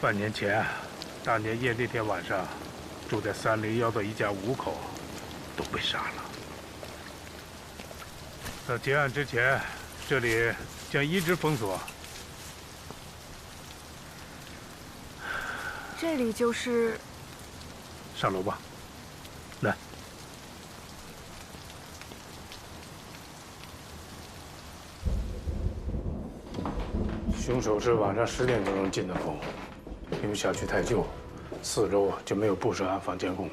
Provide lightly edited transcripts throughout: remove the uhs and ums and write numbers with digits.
半年前，大年夜那天晚上，住在301的一家5口都被杀了。在结案之前，这里将一直封锁。这里就是……上楼吧，来。凶手是晚上10点多钟进的屋，因为小区太旧，4周就没有布设安防监控。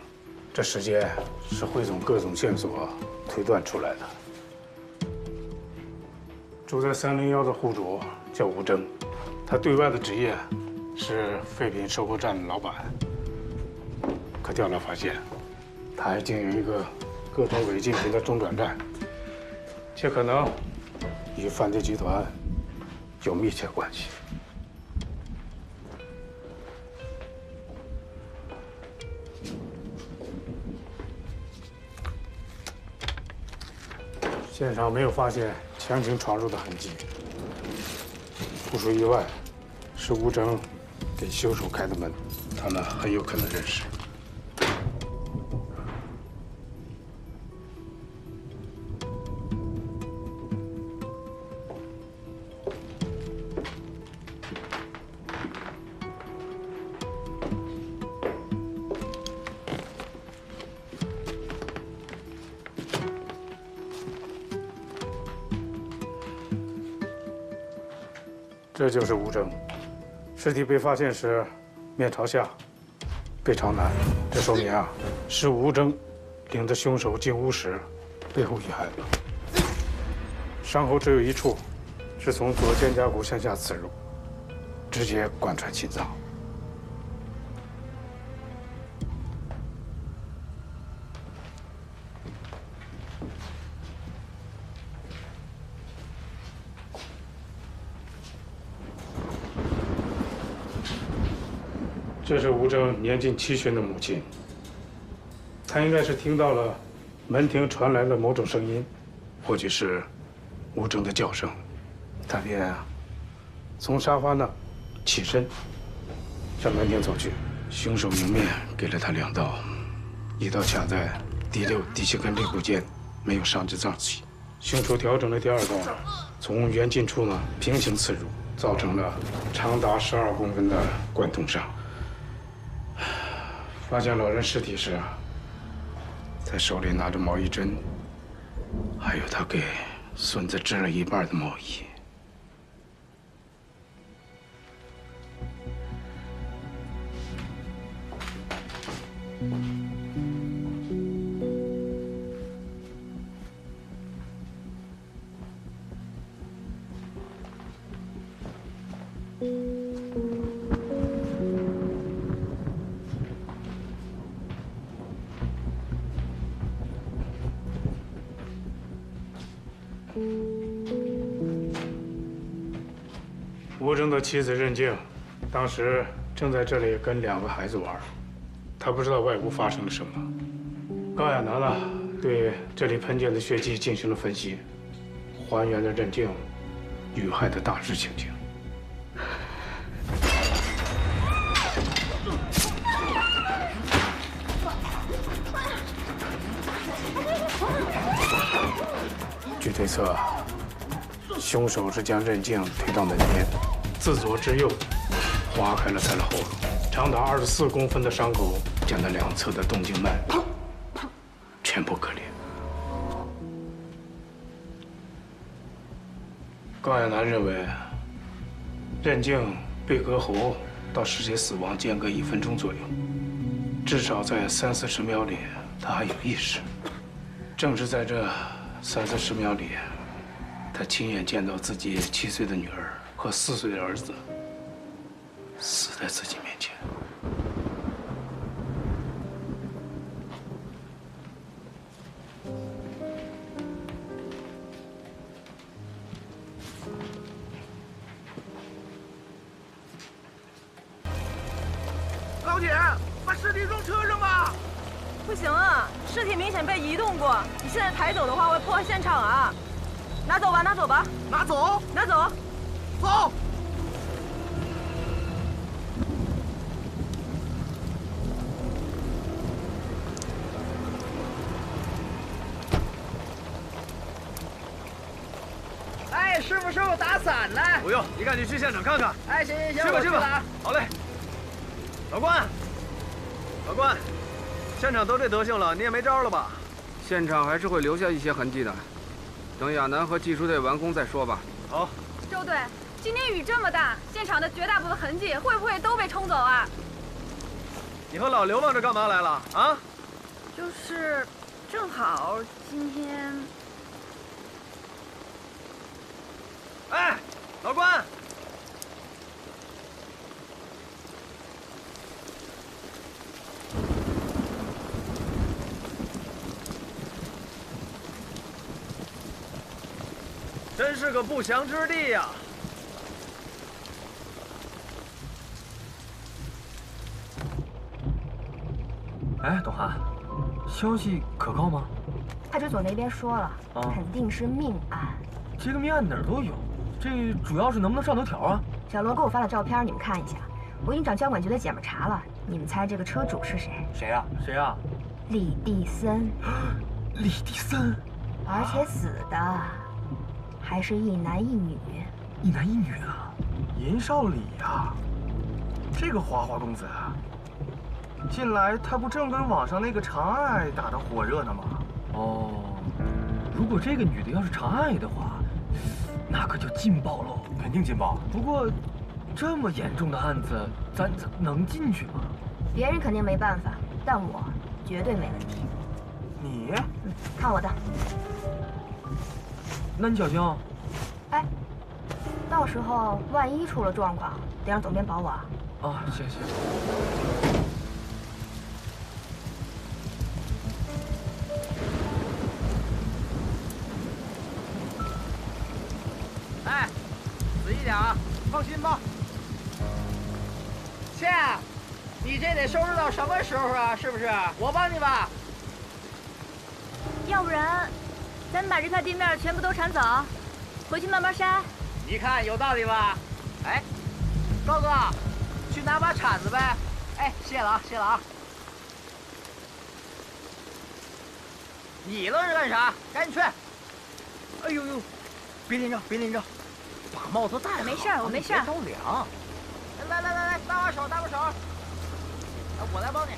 这时间是汇总各种线索推断出来的。住在301的户主叫吴征，他对外的职业是废品收购站的老板。可调查发现，他还经营一个各种违禁品的中转站，且可能与犯罪集团有密切关系。现场没有发现强行闯入的痕迹，不出意外，是吴征给凶手开的门，他们很有可能认识。这就是吴征，尸体被发现时面朝下，背朝南，这说明是吴征领着凶手进屋时背后遇害的。伤口只有一处，是从左肩胛骨向下刺入，直接贯穿心脏。这是吴征年近70的母亲，她应该是听到了门庭传来了某种声音，或许是吴征的叫声，她便从沙发那起身向门厅走去。凶手迎面给了她2刀，一刀卡在第6、第7根肋骨间，没有伤至脏器。凶手调整了第2刀，从圆颈处呢平行刺入，造成了长达12公分的贯通伤。发现老人尸体时，他手里拿着毛衣针，还有他给孙子织了一半的毛衣。吴征的妻子任静，当时正在这里跟2个孩子玩，她不知道外屋发生了什么。高亚楠呢，对这里喷溅的血迹进行了分析，还原了任静遇害的大致情景。据推测，凶手是将任静推到门边，自左至右划开了他的喉咙，长达24公分的伤口将他2侧的动静脉全部割裂。高亚楠认为，任静被割喉到尸体死亡间隔1分钟左右，至少在30-40秒里，他还有意识。正是在这30-40秒里，他亲眼见到自己7岁的女儿和4岁的儿子死在自己面前。高姐，把尸体装车上吧。不行啊，尸体明显被移动过，你现在抬走的话会破坏现场啊！拿走吧，拿走吧，拿走，拿走，走。傅师傅打伞呢。不用，你赶紧去现场看看。哎，行行行，去吧去吧啊。好嘞。老关，老关，现场都这德行了，你也没招了吧？现场还是会留下一些痕迹的，等亚楠和技术队完工再说吧。好。周队，今天雨这么大，现场的绝大部分痕迹会不会都被冲走啊？你和老刘往这干嘛来了啊？就是，正好今天。哎，老关。真是个不祥之地呀！哎，董涵，消息可靠吗？派出所那边说了，肯定是命案。这个命案哪儿都有，这主要是能不能上头条啊？小罗给我发了照片，你们看一下。我已经找交管局的姐们查了，你们猜这个车主是谁？谁呀？谁呀？李地森。李地森，而且死的还是一男一女。一男一女啊？银少李呀，这个花花公子，近来他不正跟网上那个长爱打得火热呢吗？哦，如果这个女的要是长爱的话，那可就劲爆喽！肯定劲爆。不过，这么严重的案子，咱能进去吗？别人肯定没办法，但我绝对没问题。你？看我的。那你小心哦。哎，到时候万一出了状况，得让总编保我啊。啊，行行。哎，仔细点啊，放心吧。倩，你这得收拾到什么时候啊？是不是？我帮你吧。要不然，咱们把这块地面全部都铲走，回去慢慢筛。你看有道理吧？哎，高哥，去拿把铲子呗。哎，谢了啊，谢了啊。你愣是干啥？赶紧去！哎呦呦，别淋着，别淋着，把帽子戴好。没事，我没事。别着凉。来，搭把手，搭把手。我来帮你。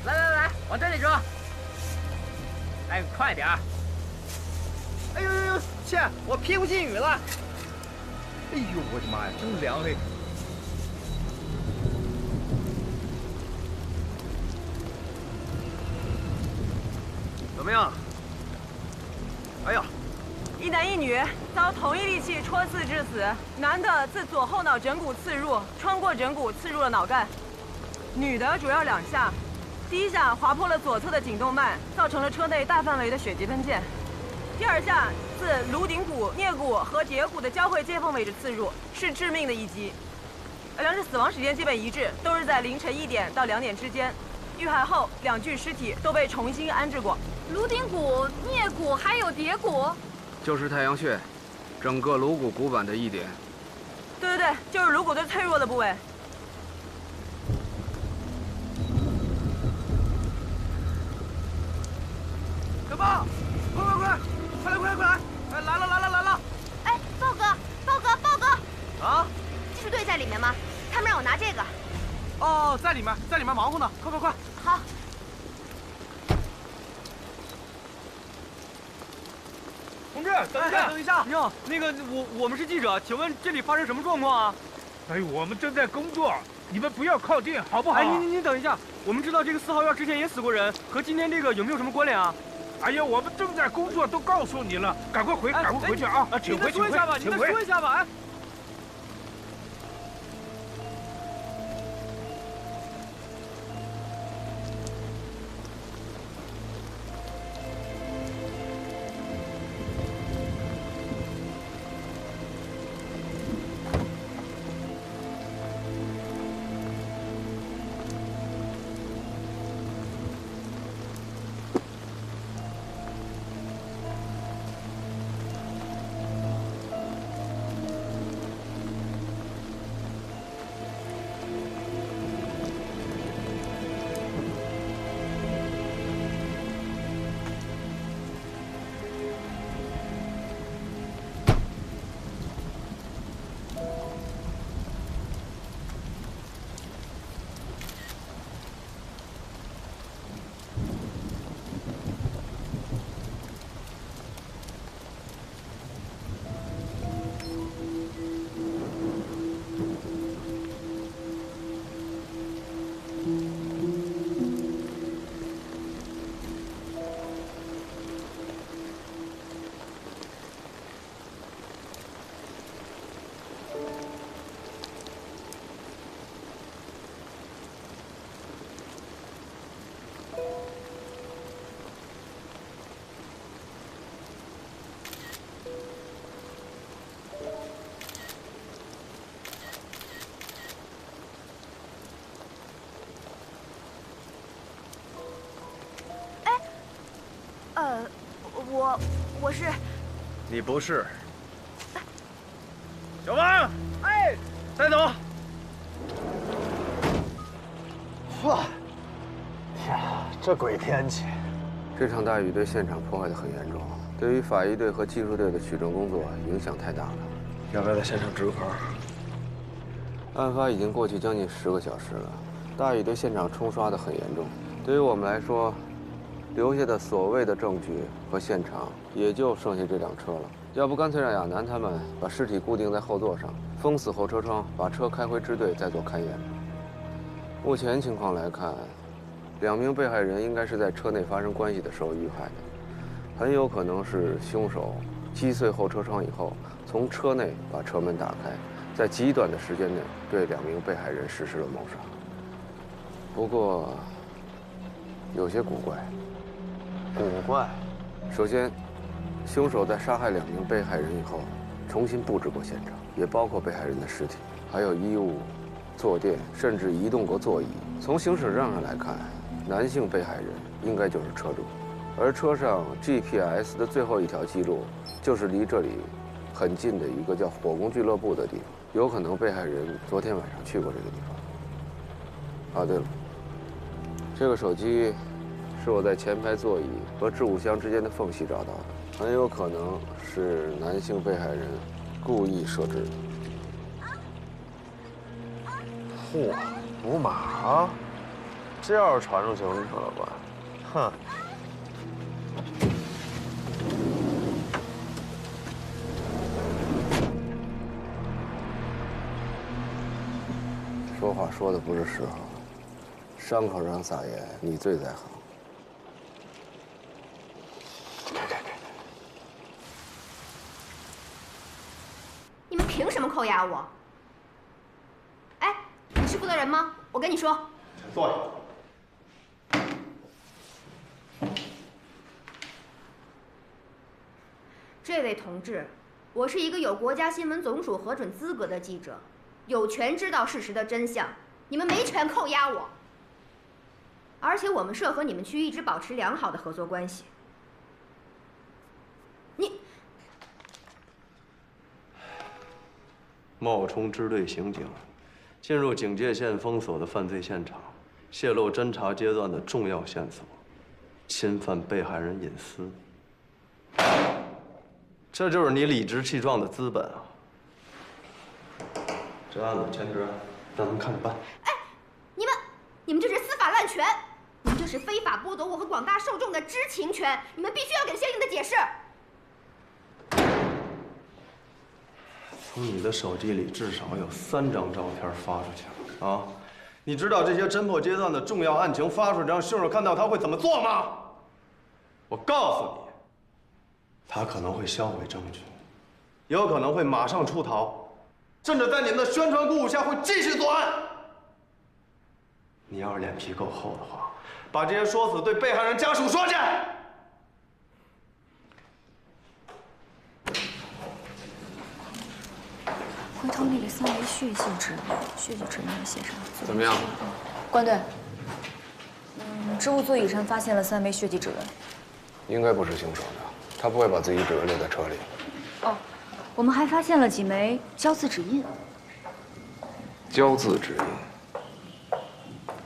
来，往这里装。哎，快点儿！哎呦，切，我屁股进雨了。哎呦，我的妈呀，真凉嘿！怎么样？哎呀，一男一女遭同一利器戳刺致死，男的自左后脑枕骨刺入，穿过枕骨刺入了脑干；女的主要2下，第1下划破了左侧的颈动脉，造成了车内大范围的血迹喷溅；第2下自颅顶骨、颞骨和蝶骨的交汇接缝位置刺入，是致命的一击。2者死亡时间基本一致，都是在凌晨1点到2点之间。遇害后，2具尸体都被重新安置过。颅顶骨、颞骨还有蝶骨，就是太阳穴，整个颅骨骨板的一点。对，就是颅骨最脆弱的部位。小豹，快来！哎，来了！哎，豹哥！啊？技术队在里面吗？他们让我拿这个。哦，在里面忙活呢，快！好。同志，等一下！你好，那个我们是记者，请问这里发生什么状况啊？哎，我们正在工作，你们不要靠近，好不好？哎，您等一下，我们知道这个4号院之前也死过人，和今天这个有没有什么关联啊？哎呀，我们正在工作，都告诉你了，赶快回去啊！请回，您再说一下吧，哎。我是。你不是。小王，哎，带走。哇！天啊，这鬼天气！这场大雨对现场破坏得很严重，对于法医队和技术队的取证工作影响太大了。要不要在现场植个坑？案发已经过去将近10个小时了，大雨对现场冲刷得很严重。对于我们来说，留下的所谓的证据和现场也就剩下这辆车了。要不干脆让亚楠他们把尸体固定在后座上，封死后车窗，把车开回支队再做勘验。目前情况来看，2名被害人应该是在车内发生关系的时候遇害的，很有可能是凶手击碎后车窗以后，从车内把车门打开，在极短的时间内对2名被害人实施了谋杀。不过，有些古怪。古怪。首先，凶手在杀害2名被害人以后，重新布置过现场，也包括被害人的尸体，还有衣物、坐垫，甚至移动过座椅。从行驶证上来看，男性被害人应该就是车主，而车上 GPS 的最后一条记录，就是离这里很近的一个叫火宫俱乐部的地方，有可能被害人昨天晚上去过这个地方。啊，对了，这个手机是我在前排座椅和置物箱之间的缝隙找到的，很有可能是男性被害人故意设置的。嚯，五马啊！这要是传出去，你可了吧？哼！说话说的不是时候，伤口上撒盐，你最在行。你们凭什么扣押我？哎，你是负责人吗？我跟你说，坐下。这位同志，我是一个有国家新闻总署核准资格的记者，有权知道事实的真相。你们没权扣押我。而且我们社和你们区一直保持良好的合作关系。你。冒充支队刑警，进入警戒线封锁的犯罪现场，泄露侦查阶段的重要线索，侵犯被害人隐私。这就是你理直气壮的资本啊！这案子前职，让他们看着办。哎，你们这是司法滥权，你们这是非法剥夺我和广大受众的知情权，你们必须要给相应的解释。从你的手机里至少有3张照片发出去了啊！你知道这些侦破阶段的重要案情发出去，让凶手看到他会怎么做吗？我告诉你，他可能会销毁证据，也有可能会马上出逃，甚至在你们的宣传鼓舞下会继续作案。你要是脸皮够厚的话，把这些说辞对被害人家属说去。回头那个3维血迹指纹，血迹指纹也写上。怎么样？关队，置物座椅上发现了3维血迹指纹，应该不是凶手的，他不会把自己指纹留在车里。哦，我们还发现了几枚胶字指印。胶字指印，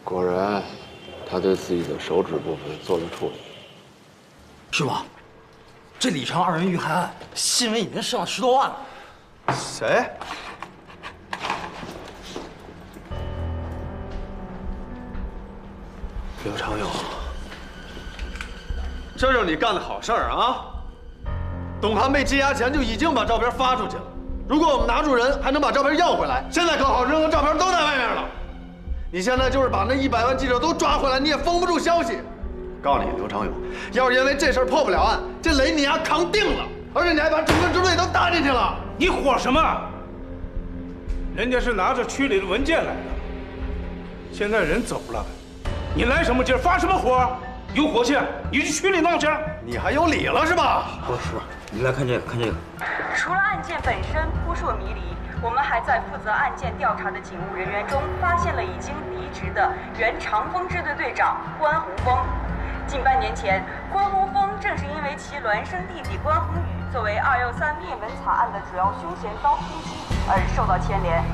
果然，他对自己的手指部分做了处理。师傅，这李成2人遇害案新闻已经上了10多万了。谁？刘长勇，这就是你干的好事儿啊！董涵被羁押前就已经把照片发出去了，如果我们拿住人，还能把照片要回来。现在可好，任何照片都在外面了。你现在就是把那100万记者都抓回来，你也封不住消息。告诉你，刘长勇，要是因为这事儿破不了案，这雷你丫扛定了，而且你还把整个支队都搭进去了。你火什么？人家是拿着区里的文件来的，现在人走了，你来什么劲儿？发什么火？有火气你去区里弄去。你还有理了是吧？不是，你来看这个，看这个。除了案件本身扑朔迷离，我们还在负责案件调查的警务人员中发现了已经离职的原长风支队队长关洪峰。近半年前，关宏峰正是因为其孪生弟弟关宏宇作为213灭门惨案的主要凶嫌遭通缉而受到牵连。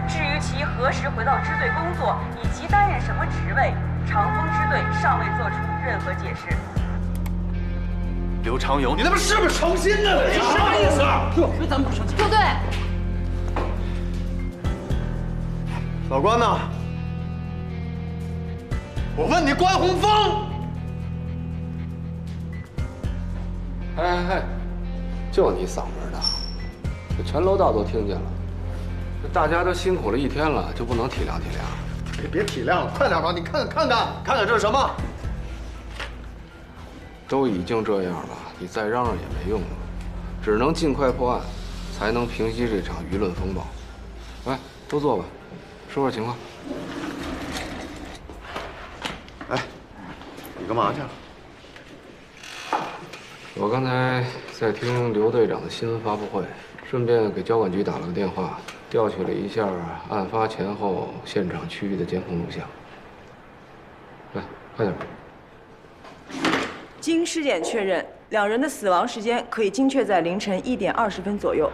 至于其何时回到支队工作，以及担任什么职位，长风支队尚未做出任何解释。刘长勇，你他妈是不是诚心的？你什么意思？哟，咱们不生气。部队，老关呢？我问你，关宏峰。哎，就你嗓门大，这全楼道都听见了。这大家都辛苦了一天了，就不能体谅体谅？别体谅了，快点吧！你看看这是什么？都已经这样了，你再嚷嚷也没用了，只能尽快破案，才能平息这场舆论风暴。来，都坐吧，说说情况。哎，你干嘛去了？我刚才在听刘队长的新闻发布会，顺便给交管局打了个电话，调取了一下案发前后现场区域的监控录像。来，快点。经尸检确认，两人的死亡时间可以精确在凌晨1点20分左右，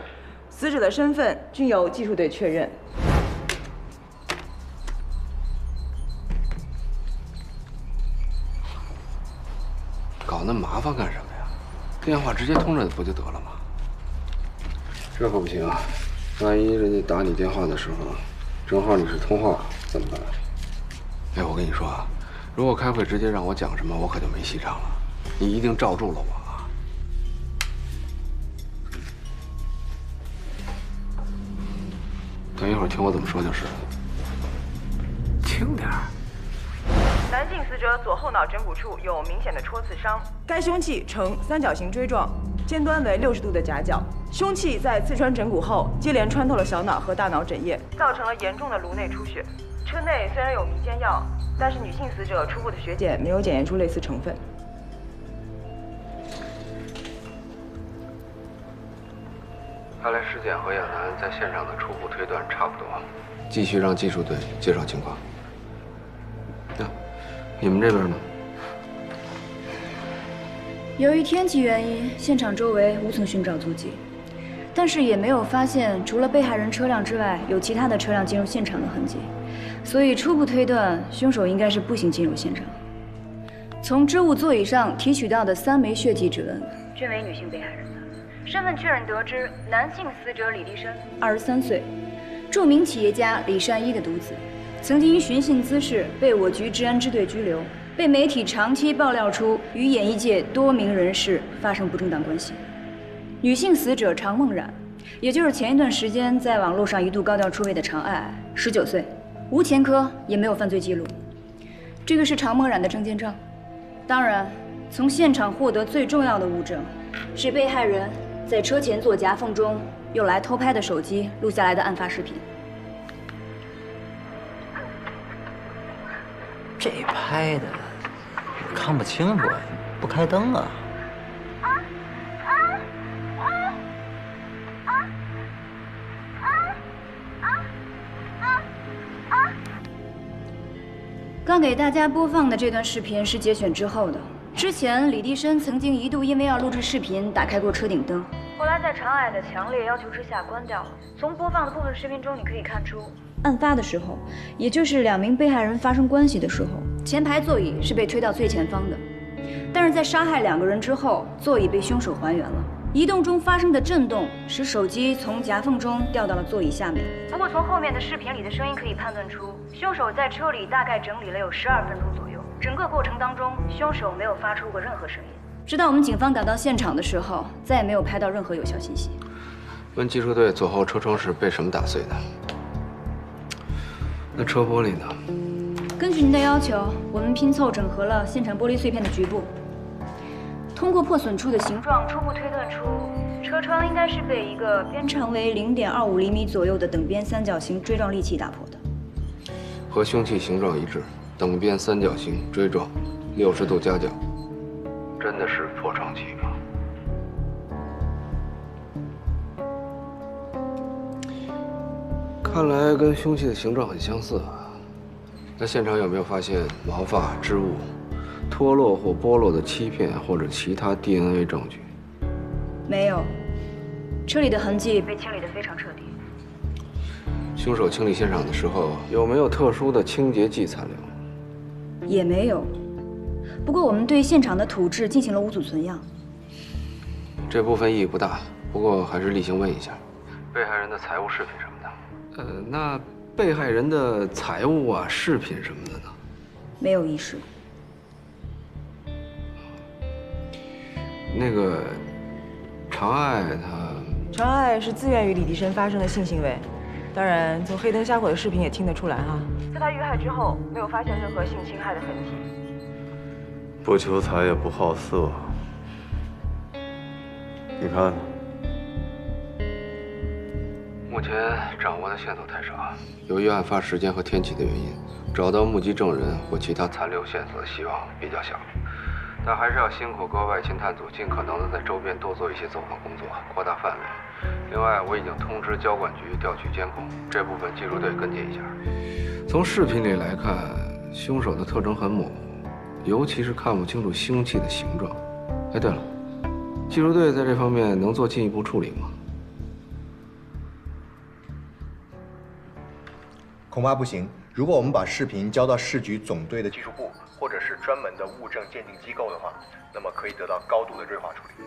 死者的身份均由技术队确认。搞那么麻烦干什么呀？电话直接通着不就得了吗？这可不行啊！万一人家打你电话的时候，正好你是通话，怎么办？哎，我跟你说啊，如果开会直接让我讲什么，我可就没戏唱了。你一定罩住了我啊！等一会儿听我怎么说就是了。轻点儿。男性死者左后脑枕骨处有明显的戳刺伤，该凶器呈三角形锥状，尖端为60度的夹角。凶器在刺穿枕骨后，接连穿透了小脑和大脑枕叶，造成了严重的颅内出血。车内虽然有迷奸药，但是女性死者初步的血检没有检验出类似成分。看来尸检和亚楠在现场的初步推断差不多，继续让技术队介绍情况。那你们这边呢？由于天气原因，现场周围无从寻找足迹，但是也没有发现除了被害人车辆之外有其他的车辆进入现场的痕迹，所以初步推断凶手应该是步行进入现场。从织物座椅上提取到的3枚血迹指纹均为女性被害人的，身份确认得知男性死者李立生，23岁，著名企业家李善一的独子，曾经因寻衅滋事被我局治安支队拘留。被媒体长期爆料出与演艺界多名人士发生不正当关系。女性死者常梦冉，也就是前一段时间在网络上一度高调出位的常爱，19岁，无前科，也没有犯罪记录。这个是常梦冉的证件照。当然，从现场获得最重要的物证，是被害人在车前座夹缝中用来偷拍的手机录下来的案发视频。这拍的我看不清楚，不开灯啊。刚给大家播放的这段视频是节选之后的。之前李立生曾经一度因为要录制视频，打开过车顶灯，后来在常爱的强烈要求之下关掉了。从播放的部分视频中，你可以看出，案发的时候，也就是2名被害人发生关系的时候，前排座椅是被推到最前方的。但是在杀害2个人之后，座椅被凶手还原了。移动中发生的震动使手机从夹缝中掉到了座椅下面。不过从后面的视频里的声音可以判断出，凶手在车里大概整理了有12分钟左右。整个过程当中，凶手没有发出过任何声音。直到我们警方赶到现场的时候，再也没有拍到任何有效信息。问技术队左后车窗是被什么打碎的？那车玻璃呢？根据您的要求，我们拼凑整合了现场玻璃碎片的局部。通过破损处的形状，初步推断出车窗应该是被一个边长为0.25厘米左右的等边三角形锥状利器打破的，和凶器形状一致，等边三角形锥状，60度夹角。真的是破窗器吗？看来跟凶器的形状很相似啊。那现场有没有发现毛发、织物脱落或剥落的欺骗或者其他 DNA 证据？没有，车里的痕迹被清理得非常彻底。凶手清理现场的时候有没有特殊的清洁剂残留？也没有。不过我们对现场的土质进行了无组存样。这部分意义不大，不过还是例行问一下，被害人的财物、饰品什么的。那被害人的财物啊、饰品什么的呢？没有遗失。那个长爱她，长爱是自愿与李迪生发生的性行为，当然从黑灯瞎火的视频也听得出来哈。在他遇害之后，没有发现任何性侵害的痕迹。不求财也不好色，你看。目前掌握的线索太少，由于案发时间和天气的原因，找到目击证人或其他残留线索的希望比较小。但还是要辛苦各位外勤探组，尽可能的在周边多做一些走访工作，扩大范围。另外，我已经通知交管局调取监控，这部分技术队跟进一下。从视频里来看，凶手的特征很模糊，尤其是看不清楚凶器的形状。哎，对了，技术队在这方面能做进一步处理吗？恐怕不行。如果我们把视频交到市局总队的技术部，或者是专门的物证鉴定机构的话，那么可以得到高度的锐化处理。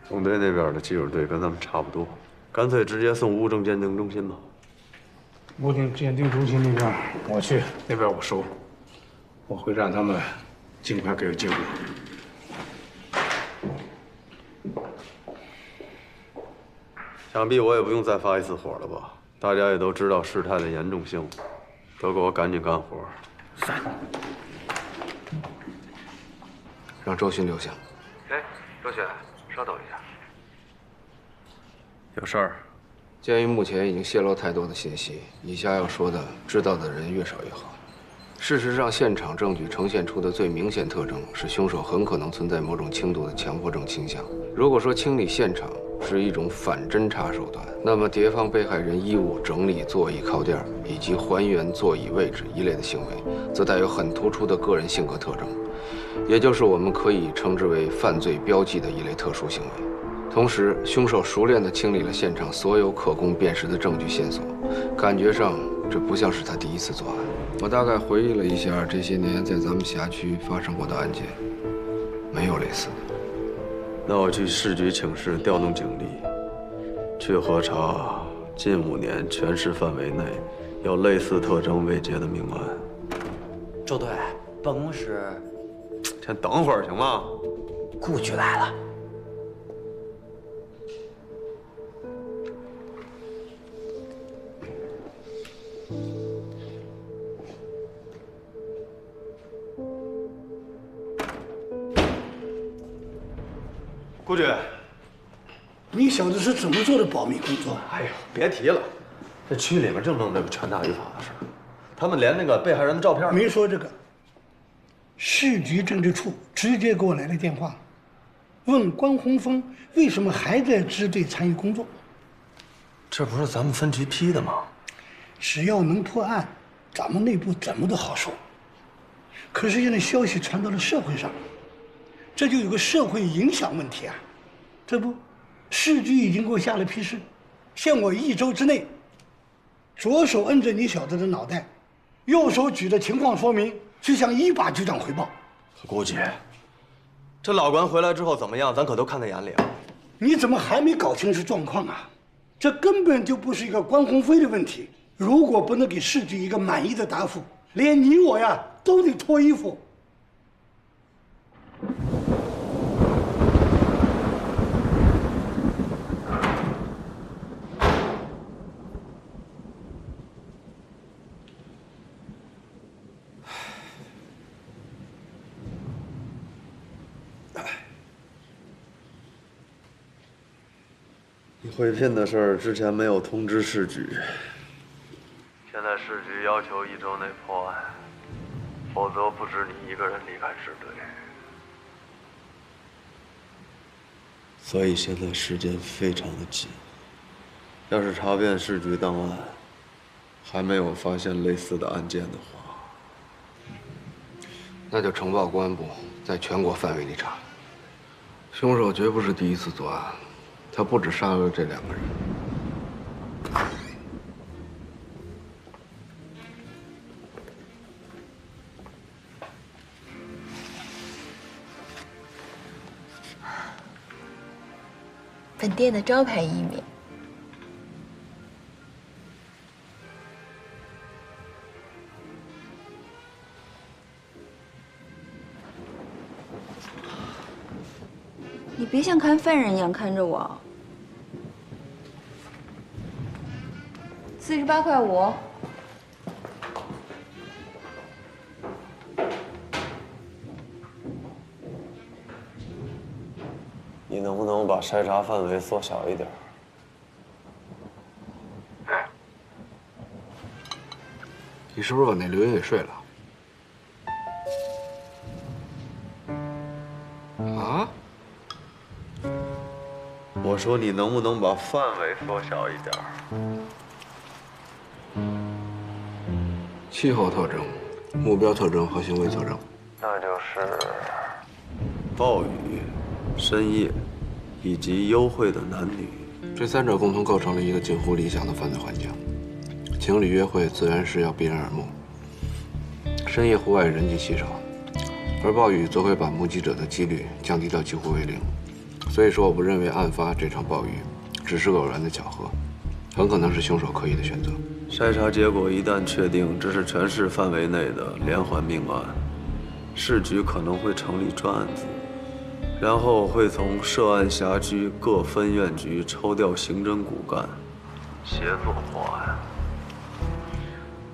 总队那边的技术队跟咱们差不多，干脆直接送物证鉴定中心吧。物证鉴定中心那边我去，那边我熟，我会让他们尽快给我结果。想必我也不用再发一次火了吧？大家也都知道事态的严重性，都给我赶紧干活。是。让周迅留下。哎，周迅，稍等一下。有事儿。鉴于目前已经泄露太多的信息，以下要说的，知道的人越少越好。事实上，现场证据呈现出的最明显特征是，凶手很可能存在某种轻度的强迫症倾向。如果说清理现场是一种反侦查手段，那么叠放被害人衣物、整理座椅靠垫以及还原座椅位置一类的行为，则带有很突出的个人性格特征，也就是我们可以称之为犯罪标记的一类特殊行为。同时，凶手熟练地清理了现场所有可供辨识的证据线索，感觉上这不像是他第一次作案。我大概回忆了一下这些年在咱们辖区发生过的案件，没有类似的。那我去市局请示，调动警力，去核查近5年全市范围内有类似特征未结的命案。周队，办公室。先等会儿行吗？顾局来了。顾局，你小子是怎么做的保密工作？哎呦，别提了，这区里面正弄这个权大于法的事儿，他们连那个被害人的照片没说这个。市局政治处直接给我来了电话，问关洪峰为什么还在支队参与工作。这不是咱们分局批的吗？只要能破案，咱们内部怎么都好说。可是现在消息传到了社会上，这就有个社会影响问题啊。这不，市局已经给我下了批示，限我1周之内，左手摁着你小子的脑袋，右手举着情况说明，去向1把局长汇报。顾局，这老关回来之后怎么样，咱可都看在眼里啊。你怎么还没搞清楚状况啊？这根本就不是一个关鸿飞的问题。如果不能给市局一个满意的答复，连你我呀都得脱衣服。你贿骗的事儿之前没有通知市局，现在市局要求1周内破案，否则不止你一个人离开市队。所以现在时间非常的紧，要是查遍市局档案，还没有发现类似的案件的话，那就呈报公安部，在全国范围里查。凶手绝不是第一次作案，他不止杀了这2个人。本店的招牌艺名。你别像看犯人一样看着我。48.5块。你能不能把筛查范围缩小一点？你是不是把那刘云给睡了？啊？我说你能不能把范围缩小一点？气候特征、目标特征和行为特征，那就是暴雨、深夜以及幽会的男女，这3者共同构成了一个近乎理想的犯罪环境。情侣约会自然是要避人耳目，深夜户外人迹稀少，而暴雨则会把目击者的几率降低到几乎为0。所以说，我不认为案发这场暴雨只是偶然的巧合，很可能是凶手刻意的选择。筛查结果一旦确定这是全市范围内的连环命案，市局可能会成立专案组，然后会从涉案辖区各分院局抽调刑侦骨干，协作破案。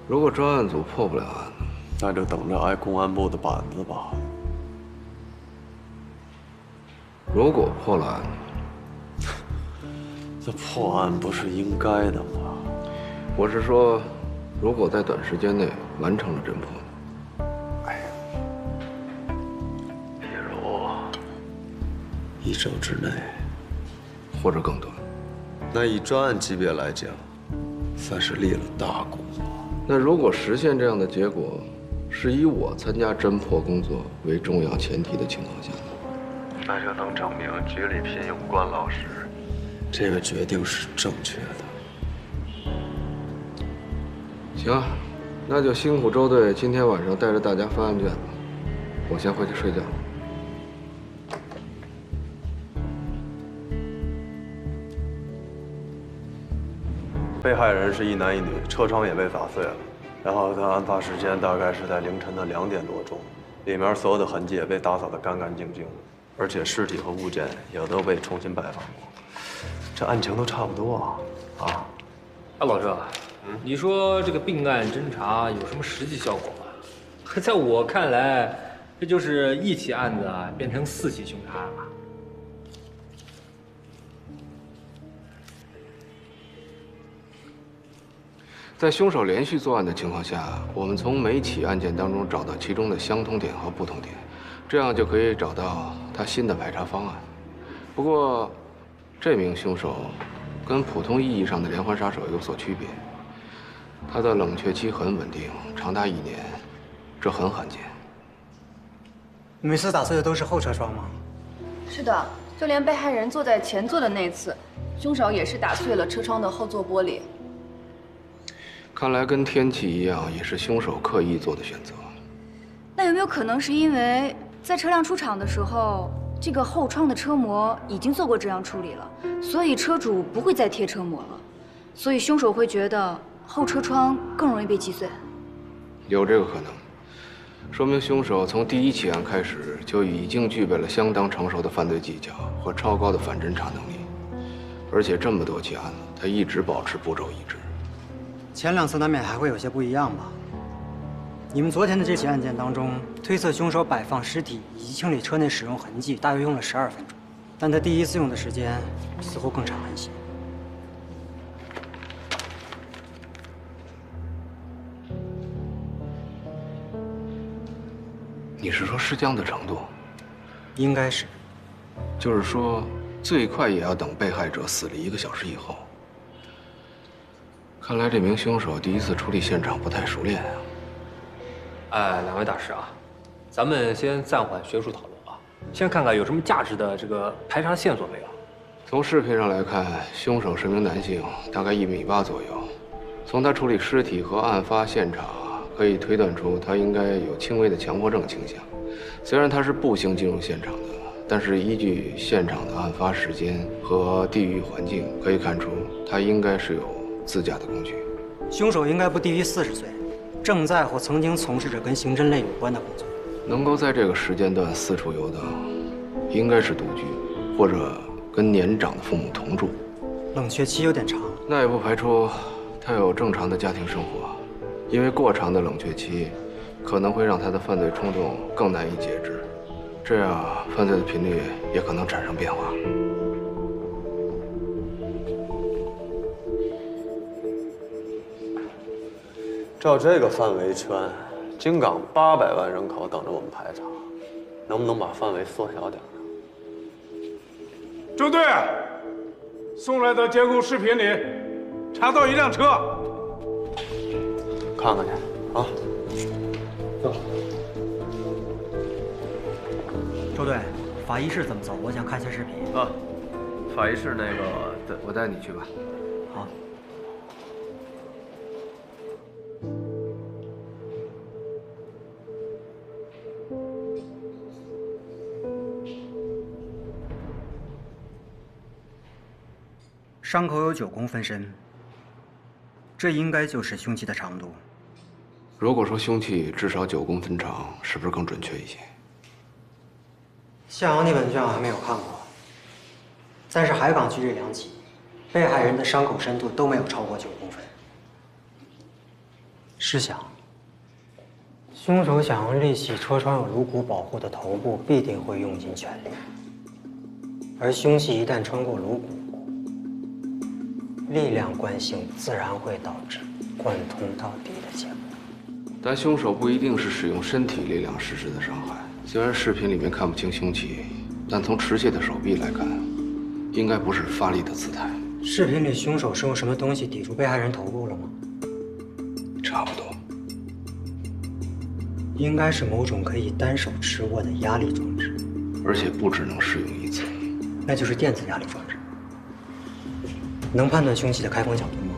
如果专案组破不了案，那就等着挨公安部的板子吧。如果破了案，这破案不是应该的吗？我是说，如果在短时间内完成了侦破，比如1周之内，或者更短，那以专案级别来讲，算是立了大功了。那如果实现这样的结果，是以我参加侦破工作为重要前提的情况下呢？那就能证明局里聘用关老师，这个决定是正确的。行啊，那就辛苦周队今天晚上带着大家翻案卷吧，我先回去睡觉。被害人是一男一女，车窗也被砸碎了，然后他案发时间大概是在凌晨的2点多钟，里面所有的痕迹也被打扫得干干净净，而且尸体和物件也都被重新摆放过，这案情都差不多啊。啊，老郑，你说这个并案侦查有什么实际效果吗？在我看来，这就是1起案子啊变成4起凶杀案了。在凶手连续作案的情况下，我们从每起案件当中找到其中的相同点和不同点，这样就可以找到他新的排查方案。不过，这名凶手跟普通意义上的连环杀手有所区别，他的冷却期很稳定，长达1年，这很罕见。每次打碎的都是后车窗吗？是的，就连被害人坐在前座的那次，凶手也是打碎了车窗的后座玻璃。看来跟天气一样，也是凶手刻意做的选择。那有没有可能是因为在车辆出厂的时候，这个后窗的车膜已经做过这样处理了，所以车主不会再贴车膜了，所以凶手会觉得后车窗更容易被击碎？有这个可能，说明凶手从第1起案开始就已经具备了相当成熟的犯罪技巧和超高的反侦查能力，而且这么多起案子，他一直保持步骤一致。前2次难免还会有些不一样吧？你们昨天的这起案件当中，推测凶手摆放尸体以及清理车内使用痕迹大约用了12分钟，但他第1次用的时间似乎更长一些。你是说尸僵的程度？应该是。就是说，最快也要等被害者死了1个小时以后。看来这名凶手第1次处理现场不太熟练啊。2位大师啊，咱们先暂缓学术讨论啊，先看看有什么价值的这个排查线索没有。从视频上来看，凶手是名男性，大概1.8米左右。从他处理尸体和案发现场，可以推断出他应该有轻微的强迫症倾向。虽然他是步行进入现场的，但是依据现场的案发时间和地域环境，可以看出他应该是有自驾的工具。凶手应该不低于40岁，正在或曾经从事着跟刑侦类有关的工作。能够在这个时间段四处游荡，应该是独居，或者跟年长的父母同住。冷却期有点长，那也不排除他有正常的家庭生活，因为过长的冷却期可能会让他的犯罪冲动更难以节制，这样犯罪的频率也可能产生变化。照这个范围圈，京港800万人口等着我们排查，能不能把范围缩小点呢？中队，送来的监控视频里查到一辆车，看看去啊。走。周队，法医室怎么走？我想看一下视频。啊，法医室那个，我带你去吧。好。伤口有9公分深，这应该就是凶器的长度。如果说凶器至少9公分长，是不是更准确一些？向阳那本卷我还没有看过，但是海港区这2起，被害人的伤口深度都没有超过9公分。试想，凶手想要利起戳穿有颅骨保护的头部，必定会用尽全力。而凶器一旦穿过颅骨，力量惯性自然会导致贯通到底的结果。但凶手不一定是使用身体力量实施的伤害。虽然视频里面看不清凶器，但从持械的手臂来看，应该不是发力的姿态。视频里凶手是用什么东西抵住被害人头部了吗？差不多。应该是某种可以单手持握的压力装置，而且不只能使用一次。那就是电子压力装置。能判断凶器的开封角度吗？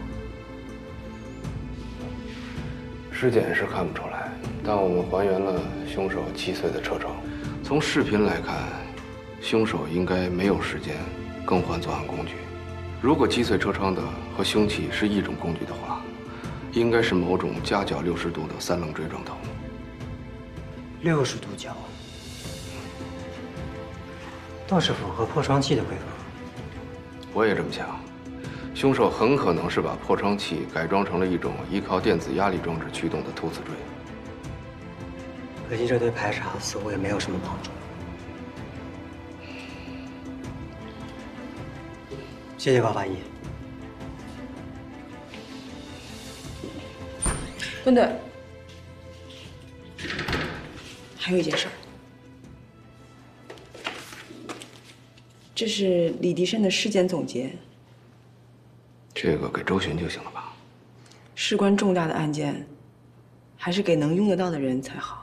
尸检是看不出来，但我们还原了凶手击碎的车窗。从视频来看，凶手应该没有时间更换作案工具。如果击碎车窗的和凶器是一种工具的话，应该是某种夹角60度的3棱锥状头。60度角，倒是符合破窗器的规格。我也这么想。凶手很可能是把破窗器改装成了一种依靠电子压力装置驱动的凸刺锥。可惜这对排查似乎也没有什么帮助。谢谢高法医。顿顿，还有一件事儿，这是李迪生的尸检总结。这个给周巡就行了吧？事关重大的案件，还是给能用得到的人才好。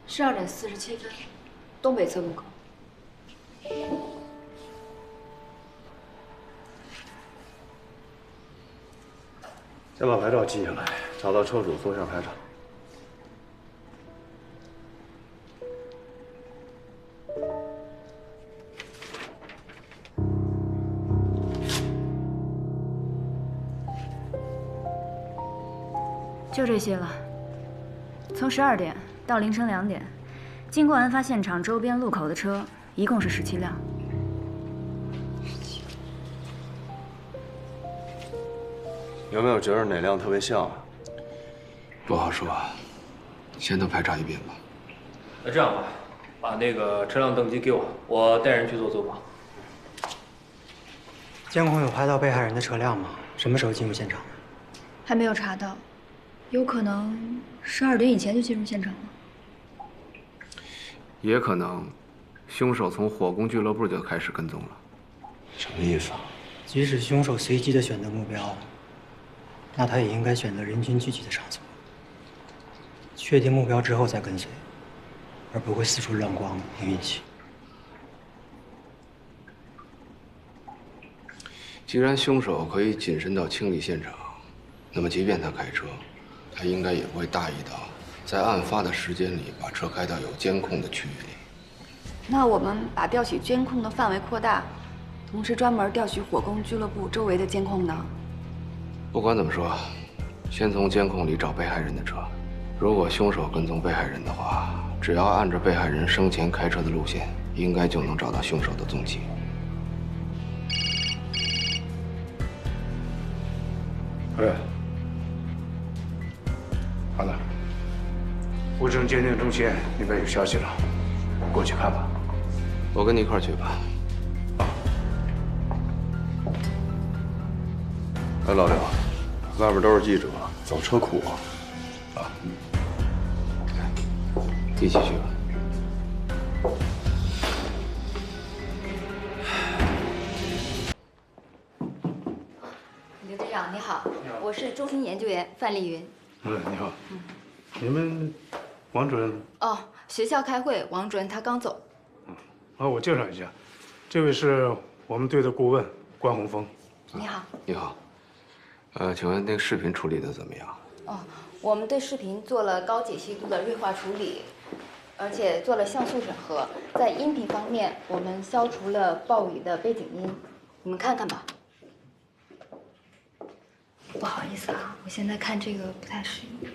12点47分，东北侧路口。先把牌照记下来，找到车主做下排查。就这些了。从12点到凌晨2点，经过案发现场周边路口的车一共是17辆。有没有觉得哪辆特别像啊？不好说，先都排查一遍吧。那这样吧，把那个车辆登记给我，我带人去做走访。监控有拍到被害人的车辆吗？什么时候进入现场的？还没有查到，有可能12点以前就进入现场了。也可能，凶手从火攻俱乐部就开始跟踪了。什么意思啊？即使凶手随机的选择目标，那他也应该选择人群聚集的场所，确定目标之后再跟随，而不会四处乱逛凭运气。既然凶手可以谨慎到清理现场，那么即便他开车，他应该也不会大意到在案发的时间里把车开到有监控的区域里。那我们把调取监控的范围扩大，同时专门调取火攻俱乐部周围的监控呢？不管怎么说，先从监控里找被害人的车。如果凶手跟踪被害人的话，只要按着被害人生前开车的路线，应该就能找到凶手的踪迹。喂，好了，物证鉴定中心那边有消息了，过去看吧。我跟你一块儿去吧。哎，老刘，外边都是记者，走车库啊。啊，一起去吧。刘队长你好，我是中心研究员范丽云。你好。你们王主任？哦，学校开会，王主任他刚走。我介绍一下，这位是我们队的顾问关洪峰。你好。你好。请问那个视频处理的怎么样？哦，我们对视频做了高解析度的锐化处理，而且做了像素审核。在音频方面，我们消除了暴雨的背景音，你们看看吧。不好意思啊，我现在看这个不太适应。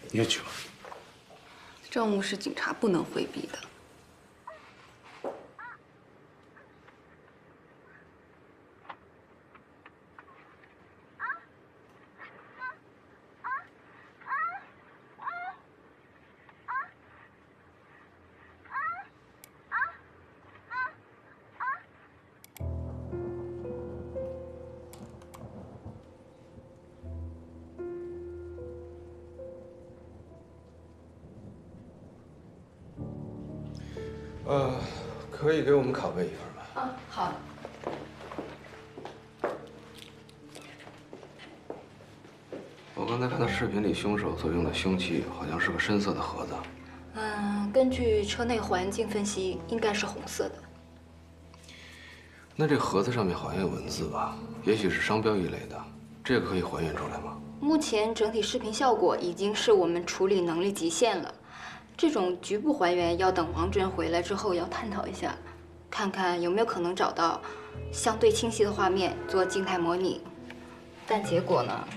你也去吧。政务是警察不能回避的。可以给我们拷贝一份吗？啊，好。我刚才看到视频里凶手所用的凶器好像是个深色的盒子。根据车内环境分析，应该是红色的。那这盒子上面好像有文字吧？也许是商标一类的，这个可以还原出来吗？目前整体视频效果已经是我们处理能力极限了。这种局部还原要等王主任回来之后要探讨一下，看看有没有可能找到相对清晰的画面做静态模拟，但结果呢，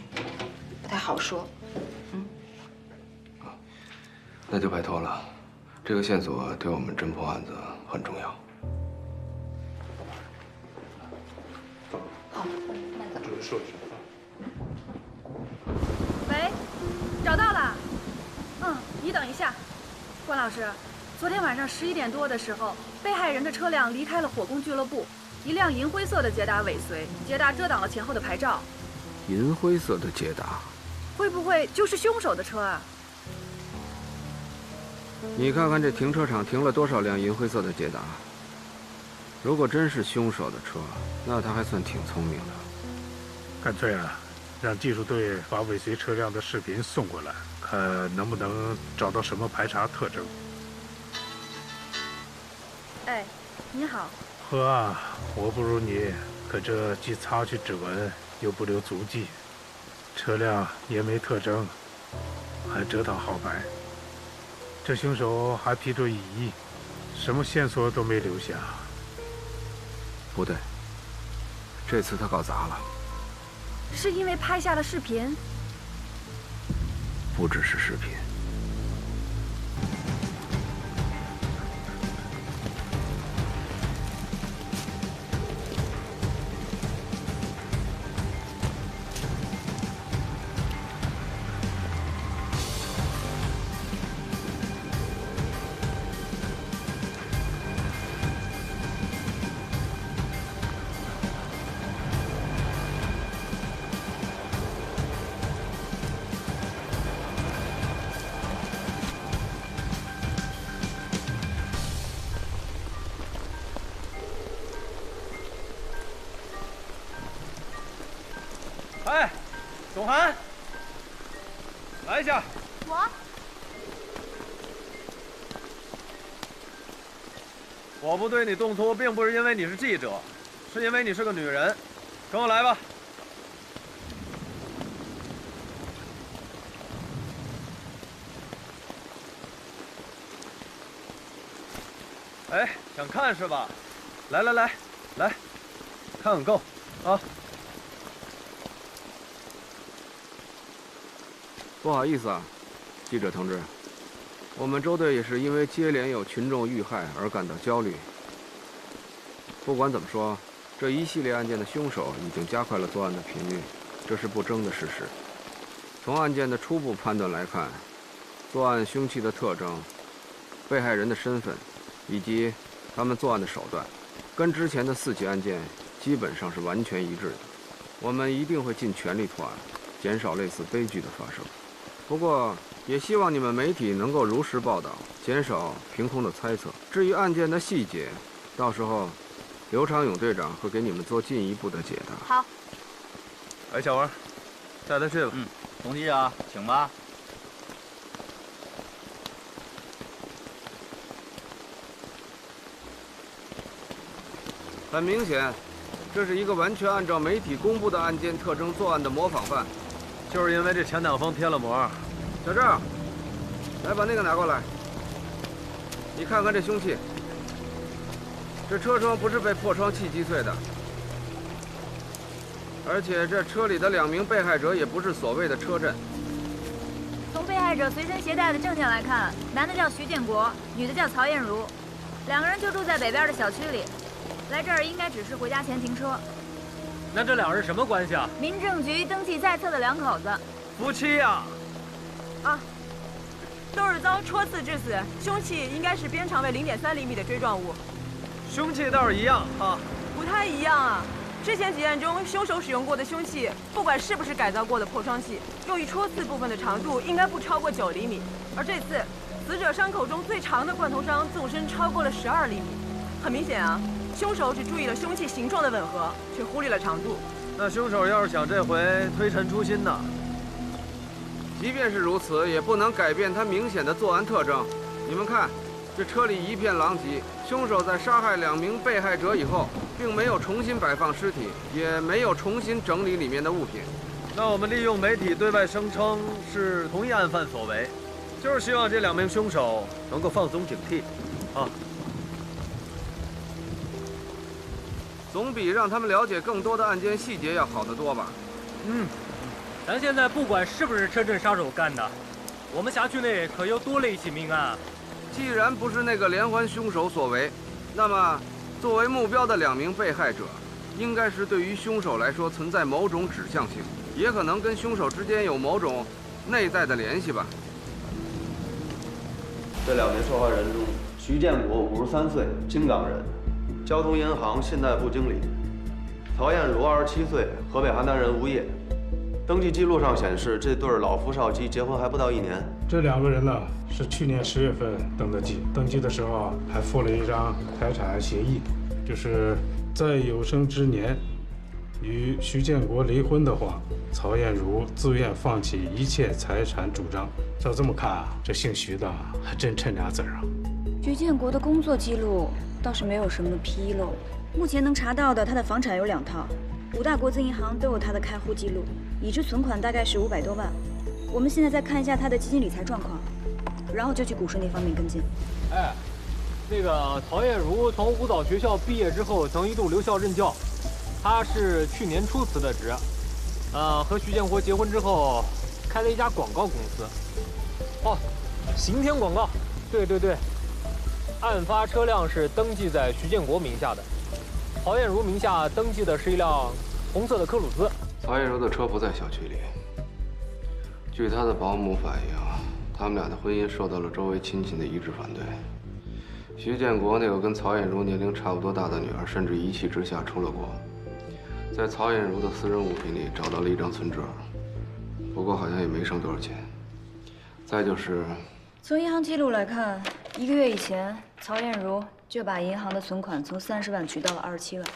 不太好说。那就拜托了，这个线索对我们侦破案子很重要。好，慢走。注意说一声。喂，找到了。你等一下。关老师，昨天晚上11点多的时候，被害人的车辆离开了火攻俱乐部，一辆银灰色的捷达尾随，捷达遮挡了前后的牌照。银灰色的捷达，会不会就是凶手的车啊？你看看这停车场停了多少辆银灰色的捷达。如果真是凶手的车，那他还算挺聪明的。干脆让技术队把尾随车辆的视频送过来，看能不能找到什么排查特征。哎，你好。呵，我不如你，可这既擦去指纹，又不留足迹，车辆也没特征，还遮挡好白。这凶手还披着雨衣，什么线索都没留下。不对，这次他搞砸了。是因为拍下了视频？不只是视频。哎，董涵，来一下。我不对你动粗，并不是因为你是记者，是因为你是个女人。跟我来吧。哎，想看是吧？来，看个够啊！不好意思啊，记者同志，我们周队也是因为接连有群众遇害而感到焦虑。不管怎么说，这一系列案件的凶手已经加快了作案的频率，这是不争的事实。从案件的初步判断来看，作案凶器的特征、被害人的身份以及他们作案的手段，跟之前的4起案件基本上是完全一致的。我们一定会尽全力破案，减少类似悲剧的发生。不过，也希望你们媒体能够如实报道，减少凭空的猜测。至于案件的细节，到时候刘长勇队长会给你们做进一步的解答。好。哎，小王，带他去吧。董记者，请吧。很明显，这是一个完全按照媒体公布的案件特征作案的模仿犯。就是因为这前挡风贴了膜。小郑，来把那个拿过来。你看看这凶器，这车窗不是被破窗器击碎的，而且这车里的2名被害者也不是所谓的车震。从被害者随身携带的证件来看，男的叫徐建国，女的叫曹艳茹，2个人就住在北边的小区里，来这儿应该只是回家前停车。那这2人什么关系啊？民政局登记在册的2口子，夫妻呀。啊，都是遭戳刺致死，凶器应该是边长为0.3厘米的锥状物。凶器倒是一样啊。不太一样啊。之前几案中，凶手使用过的凶器，不管是不是改造过的破窗器，用于戳刺部分的长度应该不超过9厘米，而这次死者伤口中最长的贯头伤纵深超过了12厘米。很明显啊，凶手只注意了凶器形状的吻合，却忽略了长度。那凶手要是想这回推陈出新呢？即便是如此，也不能改变他明显的作案特征。你们看，这车里一片狼藉，凶手在杀害2名被害者以后，并没有重新摆放尸体，也没有重新整理里面的物品。那我们利用媒体对外声称是同一案犯所为，就是希望这2名凶手能够放松警惕，啊。总比让他们了解更多的案件细节要好得多吧？咱现在不管是不是车震杀手干的，我们辖区内可又多了1起命案。既然不是那个连环凶手所为，那么作为目标的2名被害者，应该是对于凶手来说存在某种指向性，也可能跟凶手之间有某种内在的联系吧。这2名受害人中，徐建国53岁，京港人，交通银行信贷部经理；曹艳茹27岁，河北邯郸人，无业。登记记录上显示，这对老夫少妻结婚还不到1年。这2个人呢，是去年10月份登的记，登记的时候还附了一张财产协议，就是在有生之年与徐建国离婚的话，曹艳茹自愿放弃一切财产主张。照这么看啊，这姓徐的还真趁俩子儿啊。徐建国的工作记录倒是没有什么纰漏。目前能查到的，他的房产有2套，5大国资银行都有他的开户记录，已知存款大概是500多万。我们现在再看一下他的基金理财状况，然后就去古顺那方面跟进。哎，那个曹艳茹从舞蹈学校毕业之后，曾一度留校任教。她是去年初辞的职，和徐建国结婚之后，开了一家广告公司。哦，刑天广告。对对对，案发车辆是登记在徐建国名下的，曹艳茹名下登记的是一辆红色的科鲁兹。曹艳茹的车不在小区里。据她的保姆反映，他们俩的婚姻受到了周围亲戚的一致反对。徐建国那个跟曹艳茹年龄差不多大的女儿，甚至一气之下出了国，在曹艳茹的私人物品里找到了一张存折，不过好像也没剩多少钱。再就是，从银行记录来看，1个月以前，曹艳茹就把银行的存款从30万举到了27万。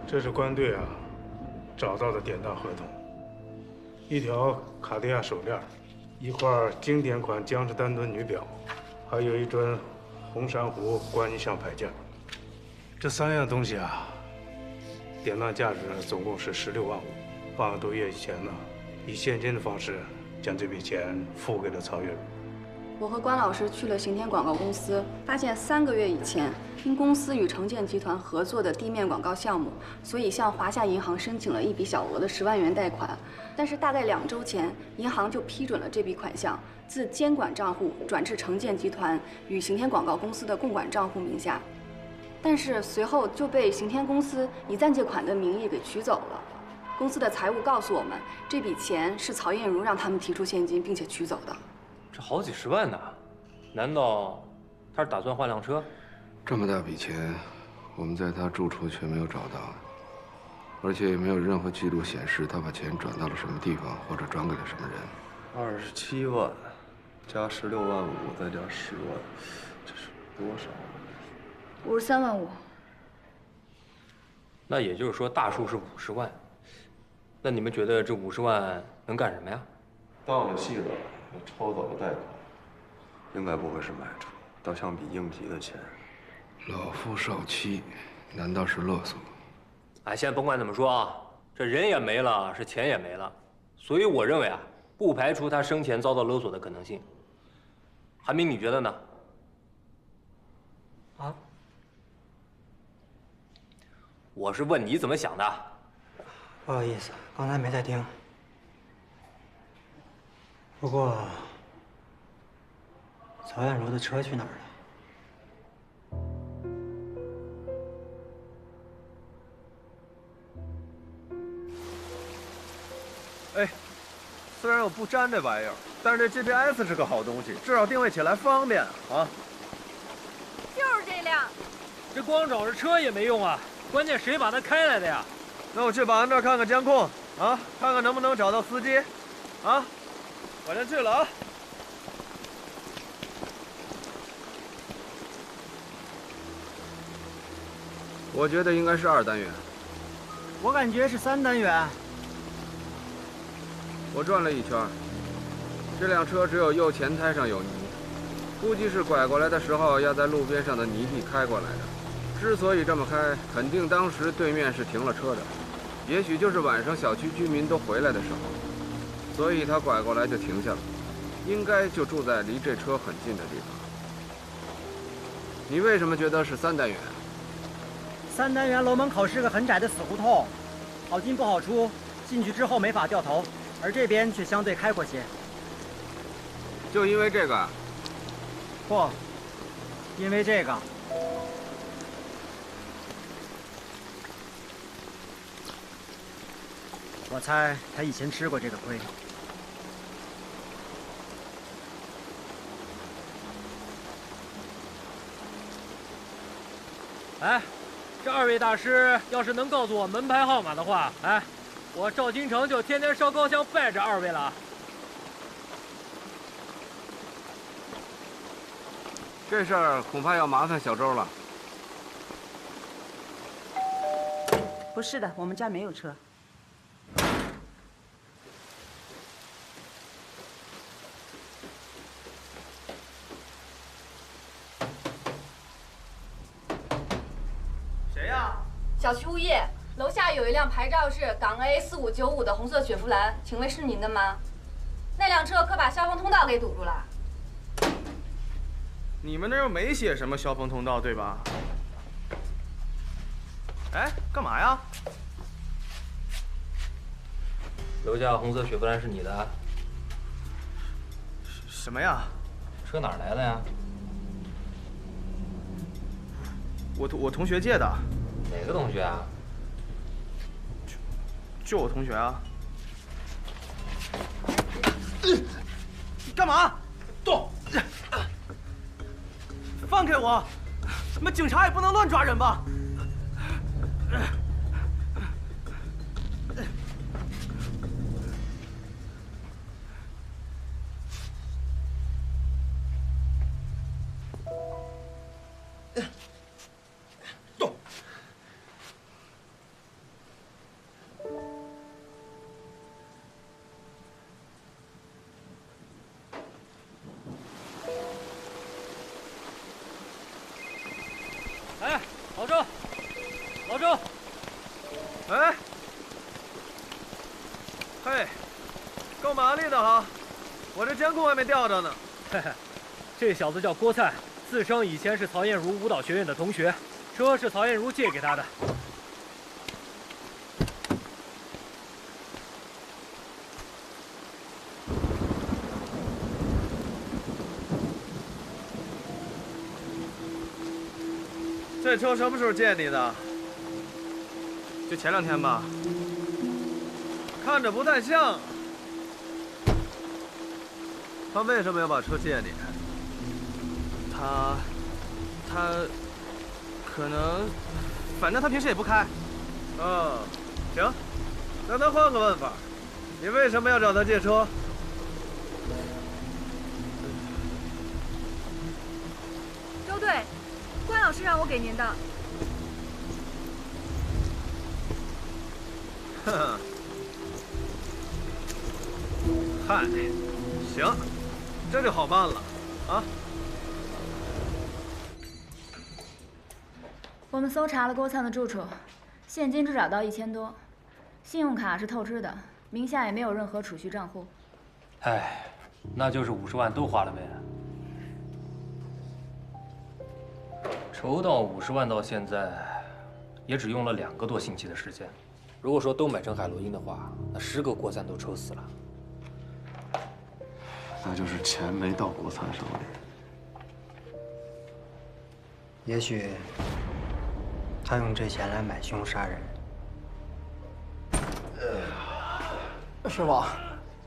这是官队找到的典当合同。1条卡地亚手链，1块经典款江诗丹顿女表，还有1尊红珊瑚观音像牌件。这3样东西典当价值总共是16万5。半个多月以前以现金的方式将这笔钱付给了曹月茹。我和关老师去了刑天广告公司，发现3个月以前，因公司与城建集团合作的地面广告项目，所以向华夏银行申请了一笔小额的10万元贷款。但是大概2周前，银行就批准了这笔款项自监管账户转至城建集团与刑天广告公司的共管账户名下，但是随后就被刑天公司以暂借款的名义给取走了。公司的财务告诉我们，这笔钱是曹艳茹让他们提出现金并且取走的。这好几十万呢，难道他是打算换辆车？这么大笔钱，我们在他住处却没有找到，而且也没有任何记录显示他把钱转到了什么地方，或者转给了什么人。27万，加16万5，再加10万，这是多少？53万5。那也就是说，大数是50万。那你们觉得这50万能干什么呀？当了戏了，抽走了贷款，应该不会是买车，倒像笔应急的钱。老夫少妻，难道是勒索？哎，现在甭管怎么说啊，这人也没了，是钱也没了，所以我认为不排除他生前遭到勒索的可能性。韩明，你觉得呢？啊？我是问你怎么想的。不好意思，刚才没在听。不过，曹艳茹的车去哪儿了？哎，虽然我不沾这玩意儿，但是这 GPS 是个好东西，至少定位起来方便啊。就是这辆。这光找着车也没用啊，关键谁把它开来的呀？那我去保安这儿看看监控啊，看看能不能找到司机，啊，我先去了啊。我觉得应该是2单元。我感觉是3单元。我转了一圈，这辆车只有右前胎上有泥，估计是拐过来的时候要在路边上的泥地开过来的。之所以这么开，肯定当时对面是停了车的。也许就是晚上小区居民都回来的时候，所以他拐过来就停下了，应该就住在离这车很近的地方。你为什么觉得是3单元？3单元楼门口是个很窄的死胡同，好进不好出，进去之后没法掉头，而这边却相对开阔些。就因为这个？不，因为这个。我猜他以前吃过这个亏。哎，这2位大师要是能告诉我门牌号码的话，哎，我赵金城就天天烧高香拜着2位了。这事儿恐怕要麻烦小周了。不是的，我们家没有车。小区物业楼下有一辆牌照是港 A4595的红色雪佛兰，请问是您的吗？那辆车可把消防通道给堵住了。你们那又没写什么消防通道，对吧？哎，干嘛呀？楼下红色雪佛兰是你的？什么呀？车哪儿来的呀？我同学借的。哪个同学啊？就我同学啊。你干嘛？动！放开我！你们警察也不能乱抓人吧？动！哎，老周，老周，哎，嘿，干嘛哩的哈？我这监控还没调着呢。嘿嘿，这小子叫郭灿，自称以前是曹艳茹舞蹈学院的同学，车是曹艳茹借给他的。这车什么时候借你的？就前2天吧。看着不太像。他为什么要把车借你？他可能，反正他平时也不开。行，那咱换个问法，你为什么要找他借车？周队，关老师让我给您的。哼，嗨，行，这就好办了，啊。我们搜查了郭灿的住处，现金只找到1000多，信用卡是透支的，名下也没有任何储蓄账户。哎，那就是50万都花了呗。筹到50万到现在，也只用了2个多星期的时间。如果说都买成海洛因的话，那10个郭灿都抽死了。那就是钱没到郭灿手里。也许他用这钱来买凶杀人。师傅，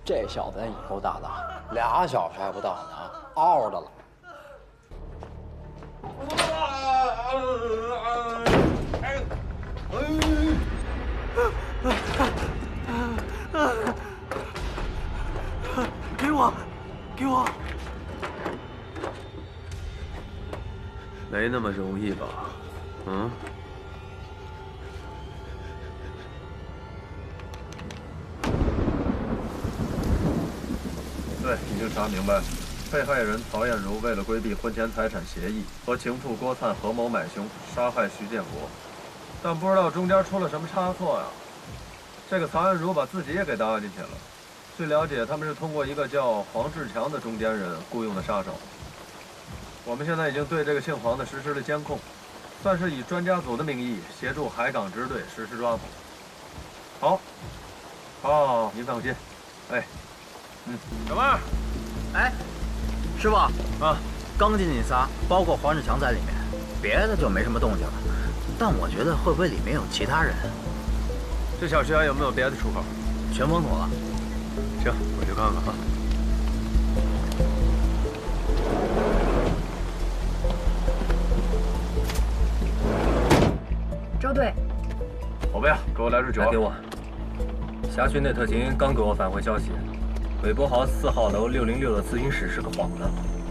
这小子以后大的，2小时还不到呢，嗷的了。给我！没那么容易吧？嗯？对，已经查明白了。被害人曹艳茹为了规避婚前财产协议，和情妇郭灿合谋买凶，杀害徐建国。但不知道中间出了什么差错呀？这个曹艳茹把自己也给搭进去了。据了解，他们是通过一个叫黄志强的中间人雇佣的杀手。我们现在已经对这个姓黄的实施了监控，算是以专家组的名义协助海港支队实施抓捕。好，好，您放心。哎，小妹，哎，师傅啊，刚进去仨，包括黄志强在里面，别的就没什么动静了。但我觉得会不会里面有其他人？这小区还有没有别的出口？全封锁了。行，我去看看啊。周队，宝贝啊，给我来支酒。来给我。辖区内特勤刚给我返回消息，韦伯豪4号楼606的咨询室是个幌子。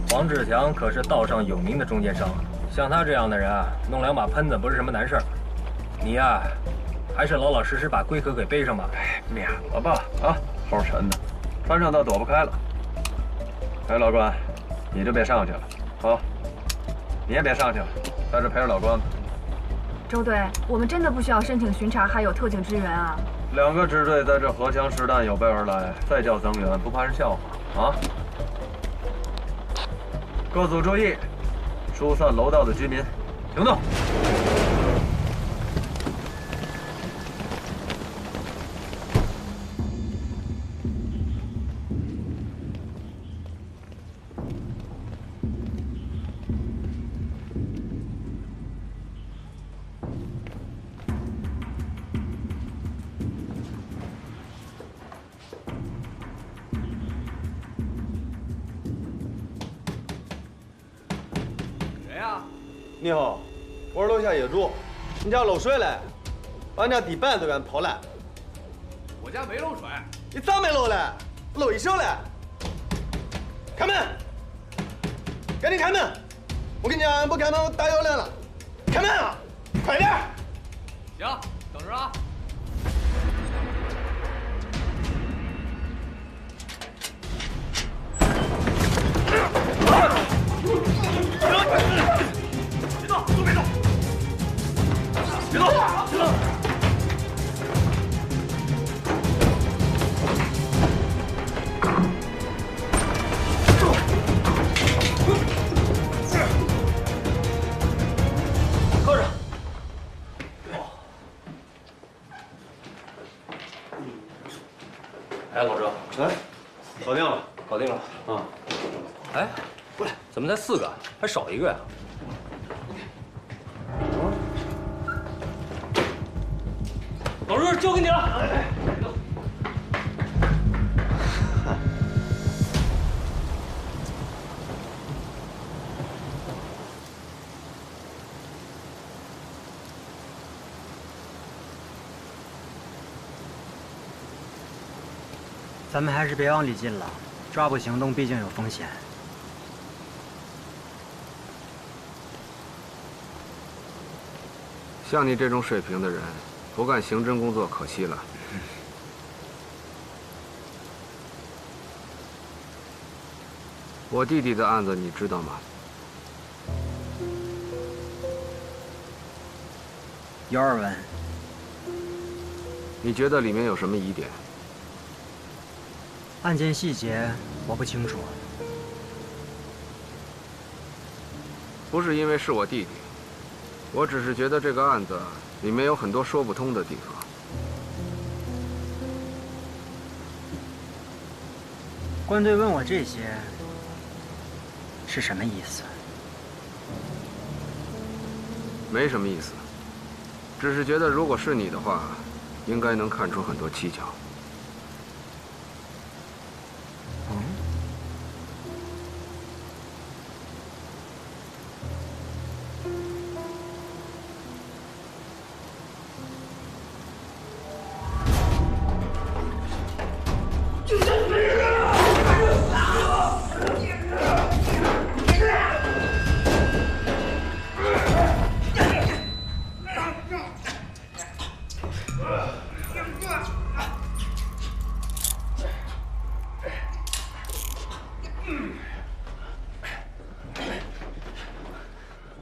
黄志强可是道上有名的中间商，像他这样的人啊，弄2把喷子不是什么难事儿。你呀，还是老老实实把龟壳给背上吧。哎，免了吧啊，齁沉的。穿上倒躲不开了。哎，老关，你就别上去了，好，你也别上去了，在这陪着老关吧。周队，我们真的不需要申请巡查，还有特警支援啊。2个支队在这荷枪实弹，有备而来，再叫增援，不怕是笑话啊！各组注意，疏散楼道的居民，行动！你好，我是楼下业主，你家漏水了，把人家地板都给俺破烂。我家没漏水。你咋没漏了？漏一宿了。开门！赶紧开门！我跟你讲，不开门我打110了。开门啊！快点！行，等着啊。别动，都别动！别动！别动！扣着。哎，老周，哎，搞定了，搞定了。啊。哎，过来，怎么才4个，还少1个呀？老周，交给你了。咱们还是别往里进了，抓捕行动毕竟有风险。像你这种水平的人，不干刑侦工作可惜了。我弟弟的案子你知道吗？有耳闻。你觉得里面有什么疑点？案件细节我不清楚。不是因为是我弟弟，我只是觉得这个案子里面有很多说不通的地方。官队问我这些是什么意思？没什么意思，只是觉得如果是你的话，应该能看出很多蹊跷。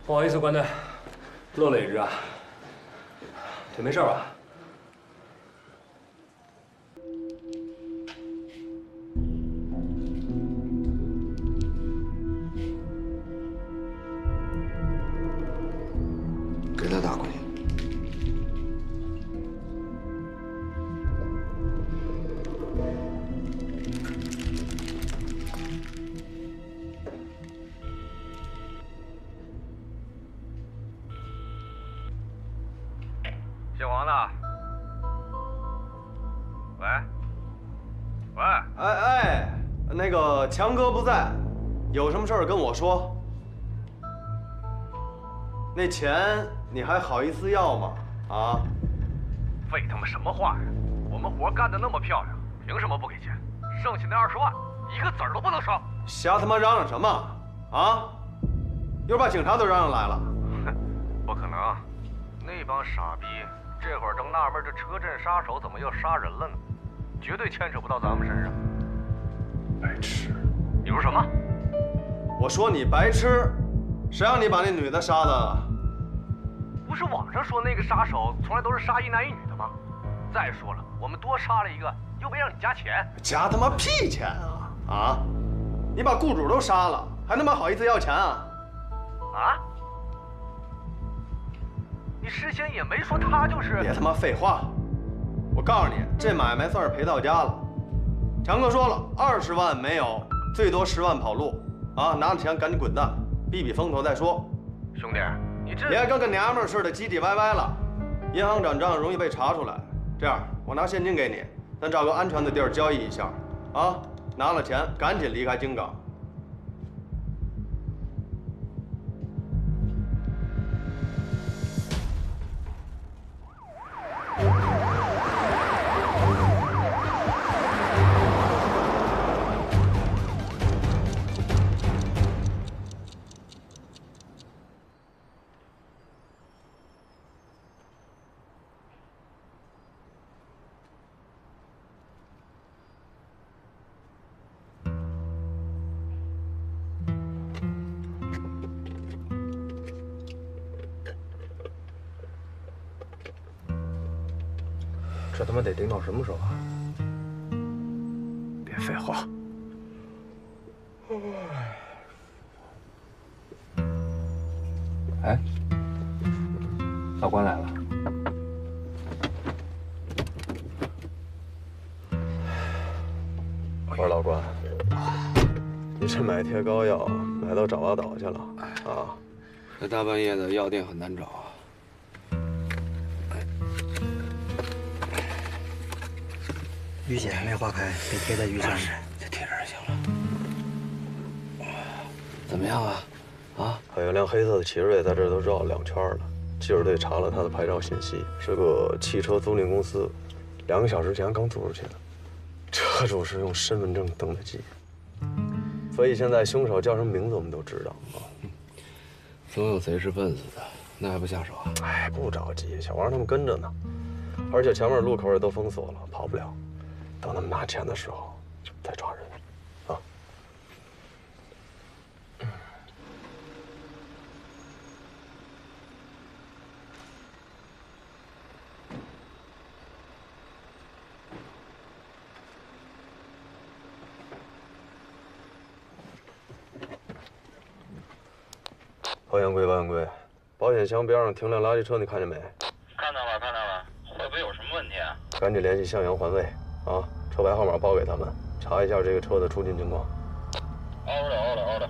不好意思，官队，漏了一只啊。这没事吧？给他打过去。姓王的。喂。喂。哎，那个强哥不在，有什么事儿跟我说。那钱你还好意思要吗？啊？废他妈什么话呀！我们活干得那么漂亮，凭什么不给钱？剩下那20万，一个子儿都不能少。瞎他妈嚷嚷什么？啊？一会儿把警察都嚷嚷来了。哼，不可能，那帮傻逼这会儿正纳闷这车震杀手怎么又杀人了呢，绝对牵扯不到咱们身上。白痴！你说什么？我说你白痴，谁让你把那女的杀的？不不是网上说那个杀手从来都是杀一男一女的吗？再说了，我们多杀了一个，又没让你加钱。加他妈屁钱啊！啊！你把雇主都杀了，还他妈好意思要钱啊？啊？你事先也没说他就是……别他妈废话！我告诉你，这买卖算是赔到家了。强哥说了，20万没有，最多10万跑路。啊，拿着钱赶紧滚蛋，避避风头再说。兄弟，你这别跟个娘们儿似的唧唧歪歪了，银行转账容易被查出来。这样，我拿现金给你，咱找个安全的地儿交易一下。啊，拿了钱赶紧离开京港。这他妈得盯到什么时候啊？别废话。哎，老关来了。我说老关，你这买贴膏药买到爪哇岛去了啊？这大半夜的，药店很难找啊。淤血还没化开，得贴在淤上面。就贴这儿就行了。怎么样啊？啊？还有辆黑色的奇瑞在这儿都绕了2圈了。记者队查了他的牌照信息，是个汽车租赁公司，2个小时前刚租出去的。车主是用身份证登的记，所以现在凶手叫什么名字我们都知道啊。总有贼是笨死的，那还不下手啊？哎，不着急，小王他们跟着呢，而且前面路口也都封锁了，跑不了。等他们拿钱的时候，再抓人，啊！保险柜，保险柜，保险箱边上停辆垃圾车，你看见没？看到了，看到了，会不会有什么问题啊？赶紧联系向阳环卫，啊！车牌号码报给他们，查一下这个车的出境情况。好的，好的，好的。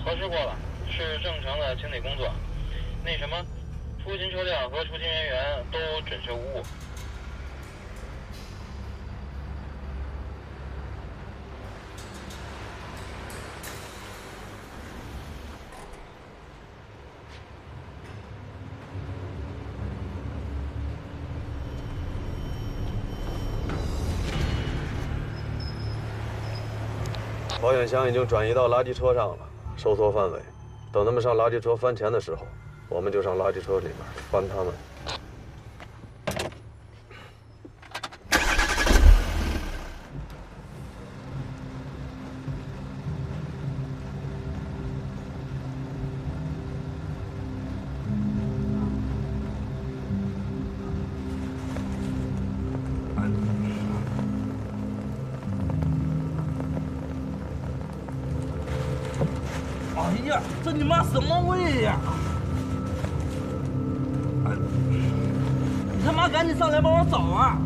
核实过了，是正常的清理工作。那什么，出勤车辆和出勤人员都准确无误。保险箱已经转移到垃圾车上了，收缩范围。等他们上垃圾车翻钱的时候，我们就上垃圾车里面翻他们。哎呀，这你妈什么味呀！你他妈赶紧上来帮我找啊！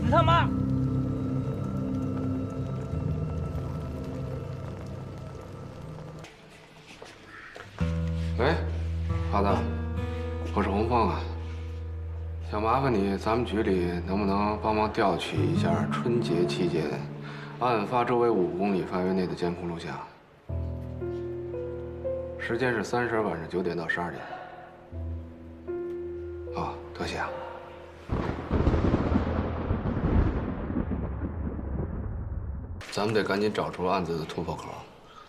你他妈！喂，华子，我是洪凤啊，想麻烦你，咱们局里能不能帮忙调取一下春节期间案发周围5公里范围内的监控录像？时间是30晚上9点到12点。哦，多谢啊。咱们得赶紧找出案子的突破口，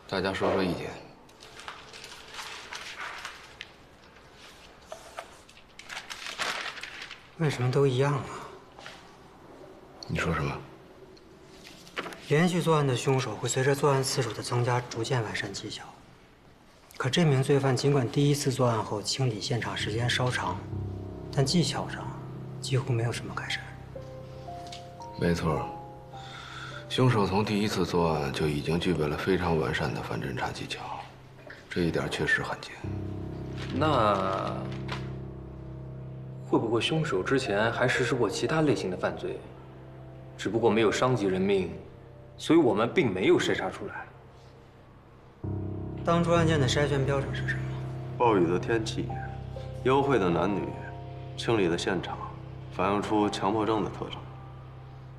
大家说说意见。为什么都一样啊？你说什么？连续作案的凶手会随着作案次数的增加逐渐完善技巧。可这名罪犯尽管第一次作案后清理现场时间稍长，但技巧上几乎没有什么改善。没错，凶手从第一次作案就已经具备了非常完善的反侦查技巧，这一点确实罕见。那会不会凶手之前还实施过其他类型的犯罪，只不过没有伤及人命，所以我们并没有筛查出来？当初案件的筛选标准是什么？暴雨的天气、幽会的男女、清理的现场，反映出强迫症的特征。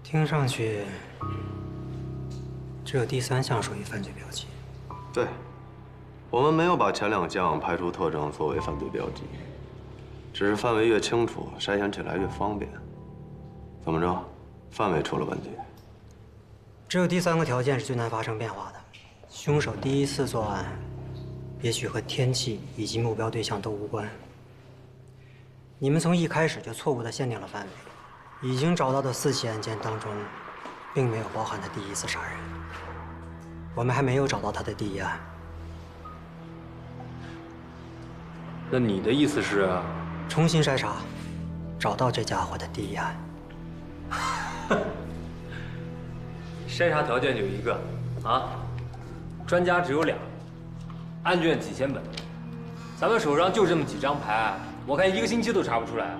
听上去，只有第3项属于犯罪标记。对，我们没有把前2项排除特征作为犯罪标记，只是范围越清楚，筛选起来越方便。怎么着，范围出了问题？只有第3个条件是最难发生变化的。凶手第一次作案，也许和天气以及目标对象都无关。你们从一开始就错误地限定了范围。已经找到的4起案件当中，并没有包含他第一次杀人。我们还没有找到他的第1案。那你的意思是，重新筛查，找到这家伙的第1案。筛查条件就1个，啊，专家只有2，案卷几千本，咱们手上就这么几张牌，我看1个星期都查不出来。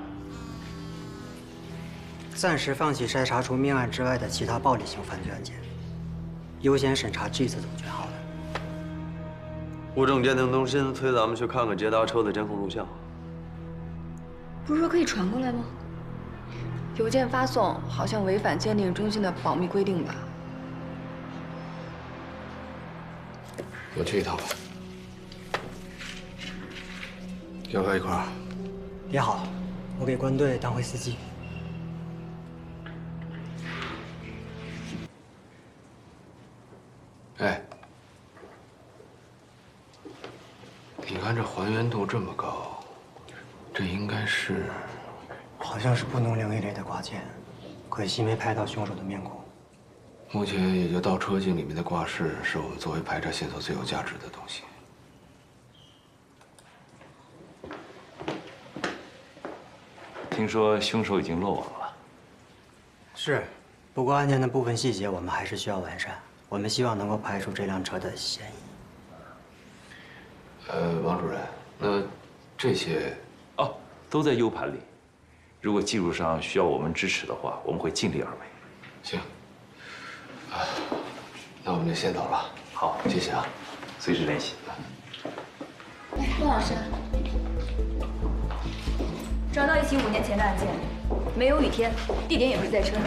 暂时放弃筛查除命案之外的其他暴力性犯罪案件，优先审查这次组卷号的。物证鉴定中心催咱们去看看捷达车的监控录像。不是说可以传过来吗？邮件发送好像违反鉴定中心的保密规定吧？我去一趟吧。要不要一块儿？也好，我给关队当回司机。哎，你看这还原度这么高，这应该是……好像是不能灵异类的挂件，可惜没拍到凶手的面孔。目前也就倒车镜里面的挂饰是我们作为排查线索最有价值的东西。听说凶手已经落网了。是，不过案件的部分细节我们还是需要完善。我们希望能够排除这辆车的嫌疑。王主任，那这些哦，都在 U 盘里。如果技术上需要我们支持的话，我们会尽力而为。行。那我们就先走了。好，谢谢啊，随时联系。哎，关老师，找到1起5年前的案件，没有雨天，地点也不是在车内，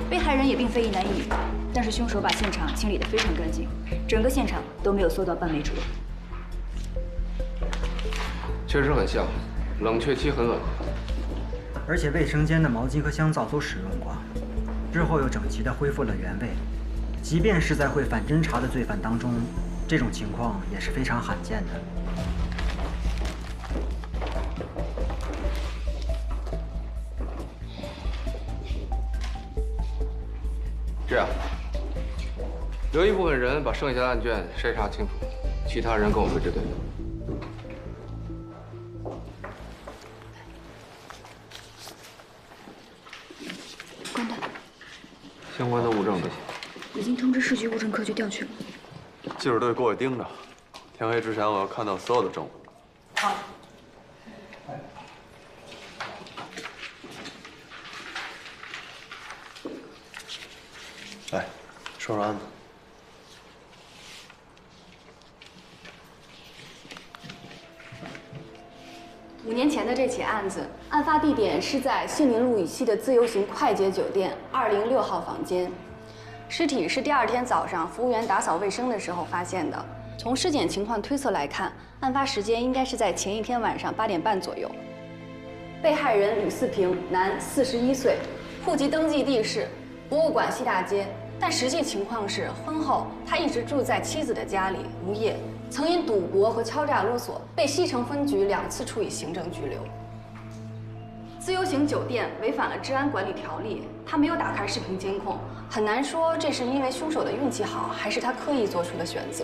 被害人也并非一男一女。但是凶手把现场清理得非常干净，整个现场都没有搜到半枚指纹。确实很像，冷却期很稳。而且卫生间的毛巾和香皂都使用过，之后又整齐地恢复了原位。即便是在会反侦查的罪犯当中，这种情况也是非常罕见的。这样。留一部分人把剩下的案卷筛查清楚，其他人跟我回支队。关队，相关的物证这些，已经通知市局物证科去调取了。技术队给我盯着，天黑之前我要看到所有的证物。好。来，说说案子。5年前的这起案子，案发地点是在杏林路以西的自由行快捷酒店206号房间。尸体是第2天早上服务员打扫卫生的时候发现的。从尸检情况推测来看，案发时间应该是在前一天晚上8点半左右。被害人吕四平，男，41岁，户籍登记地是博物馆西大街，但实际情况是婚后他一直住在妻子的家里，无业。曾因赌博和敲诈勒索被西城分局2次处以行政拘留。自由行酒店违反了治安管理条例，他没有打开视频监控，很难说这是因为凶手的运气好，还是他刻意做出的选择。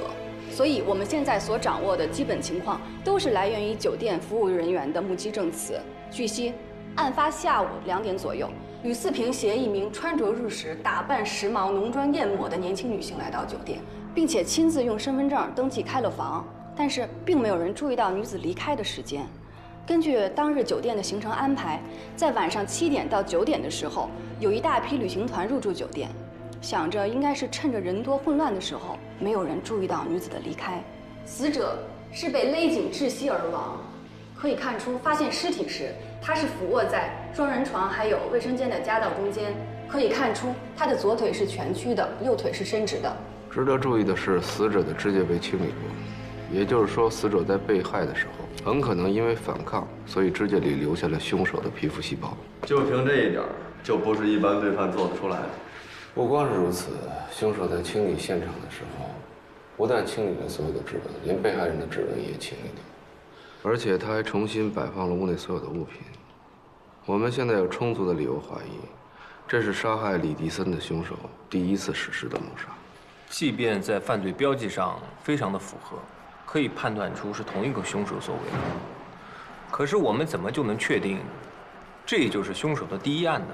所以我们现在所掌握的基本情况，都是来源于酒店服务人员的目击证词。据悉，案发下午2点左右，吕四平携一名穿着日式、打扮时髦、浓妆艳抹的年轻女性来到酒店，并且亲自用身份证登记开了房，但是并没有人注意到女子离开的时间。根据当日酒店的行程安排，在晚上7点到9点的时候，有一大批旅行团入住酒店，想着应该是趁着人多混乱的时候，没有人注意到女子的离开。死者是被勒颈窒息而亡。可以看出，发现尸体时，他是俯卧在双人床还有卫生间的夹道中间。可以看出，他的左腿是蜷曲的，右腿是伸直的。值得注意的是，死者的指甲被清理过，也就是说，死者在被害的时候，很可能因为反抗，所以指甲里留下了凶手的皮肤细胞。就凭这一点，就不是一般罪犯做得出来的。不光是如此，凶手在清理现场的时候，不但清理了所有的指纹，连被害人的指纹也清理掉。而且他还重新摆放了屋内所有的物品。我们现在有充足的理由怀疑，这是杀害李迪森的凶手第一次实施的谋杀。即便在犯罪标记上非常的符合，可以判断出是同一个凶手所为。可是我们怎么就能确定，这就是凶手的第一案呢？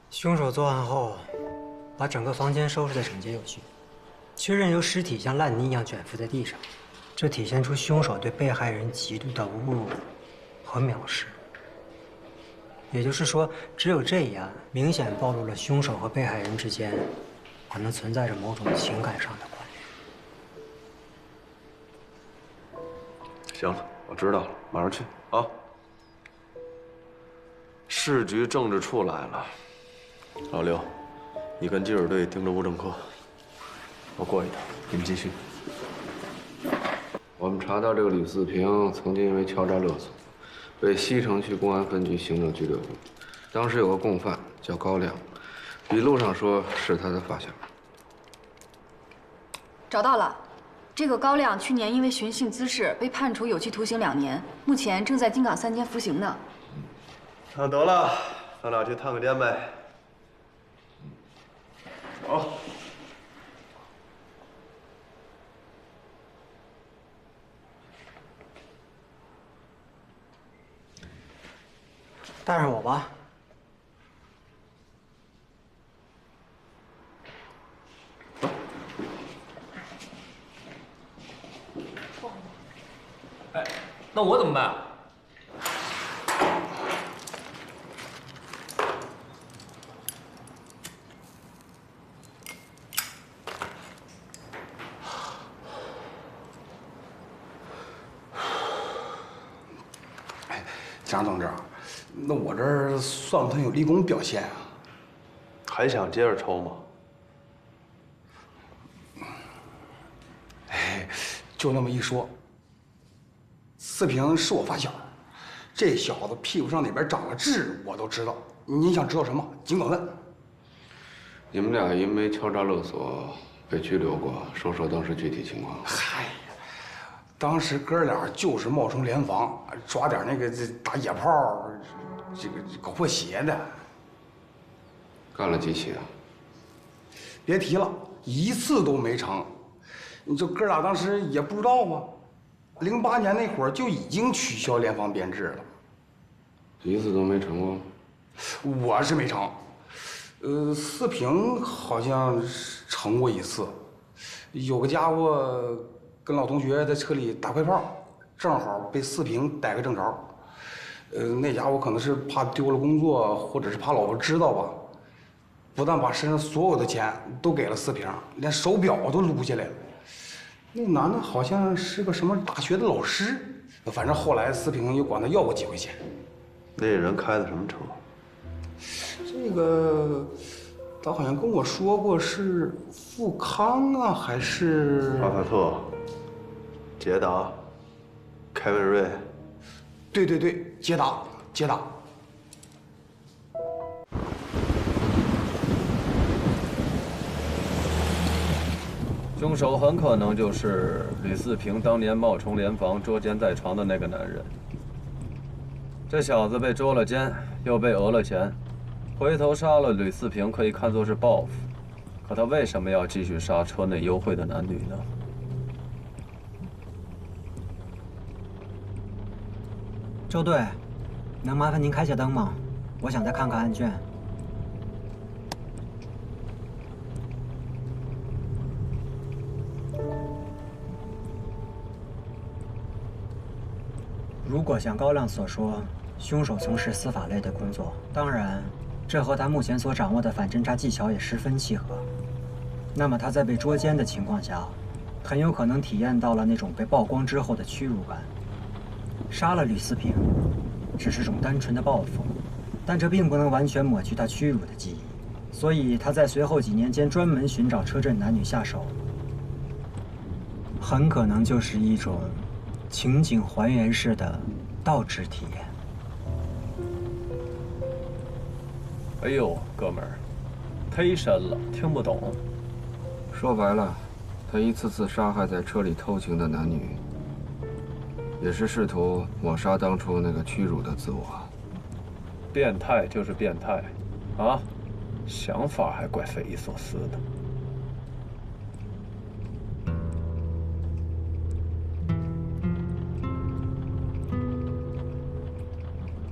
凶手作案后，把整个房间收拾得整洁有序，确认由尸体像烂泥一样卷伏在地上，这体现出凶手对被害人极度的侮辱和藐视。也就是说，只有这一案明显暴露了凶手和被害人之间可能存在着某种情感上的关联。行了，我知道了，马上去啊。市局政治处来了，老刘，你跟记者队盯着物证科，我过一趟，你们继续。我们查到这个吕四平曾经因为敲诈勒索，被西城区公安分局行政拘留过。当时有个共犯叫高亮，笔录上说是他的发小。找到了，这个高亮去年因为寻衅滋事被判处有期徒刑2年，目前正在京港3监服刑呢。那得了，咱俩去探个监呗。好。带上我吧。哎，那我怎么办？张同志，那我这儿算不算有立功表现啊？还想接着抽吗？哎，就那么一说。四平是我发小，这小子屁股上哪边长了痣，我都知道。您想知道什么，尽管问。你们俩因为敲诈勒索被拘留过，说说当时具体情况。嗨呀，当时哥俩就是冒充联防，抓点那个打野炮，这个搞破鞋的。干了几起啊？别提了，一次都没成。你这哥俩当时也不知道啊，08年那会儿就已经取消联防编制了。一次都没成过？我是没成。四平好像是成过一次，有个家伙跟老同学在车里打快炮，正好被四平逮个正着。那家伙可能是怕丢了工作，或者是怕老婆知道吧，不但把身上所有的钱都给了四平，连手表都撸下来了。那男的好像是个什么大学的老师，反正后来四平又管他要过几回钱。那人开的什么车？这个，他好像跟我说过是富康啊，还是帕萨特、捷达、凯美瑞。对，捷达。凶手很可能就是吕四平当年冒充联防捉奸在床的那个男人。这小子被捉了奸，又被讹了钱，回头杀了吕四平可以看作是报复，可他为什么要继续杀车内幽会的男女呢？周队，能麻烦您开下灯吗？我想再看看案卷。如果像高亮所说，凶手从事司法类的工作，当然，这和他目前所掌握的反侦查技巧也十分契合。那么他在被捉奸的情况下，很有可能体验到了那种被曝光之后的屈辱感。杀了吕四平，只是种单纯的报复，但这并不能完全抹去他屈辱的记忆。所以他在随后几年间专门寻找车震男女下手，很可能就是一种情景还原式的倒置体验。哎呦，哥们儿，忒深了，听不懂。说白了，他一次次杀害在车里偷情的男女，也是试图抹杀当初那个屈辱的自我。变态就是变态，啊，想法还怪匪夷所思的。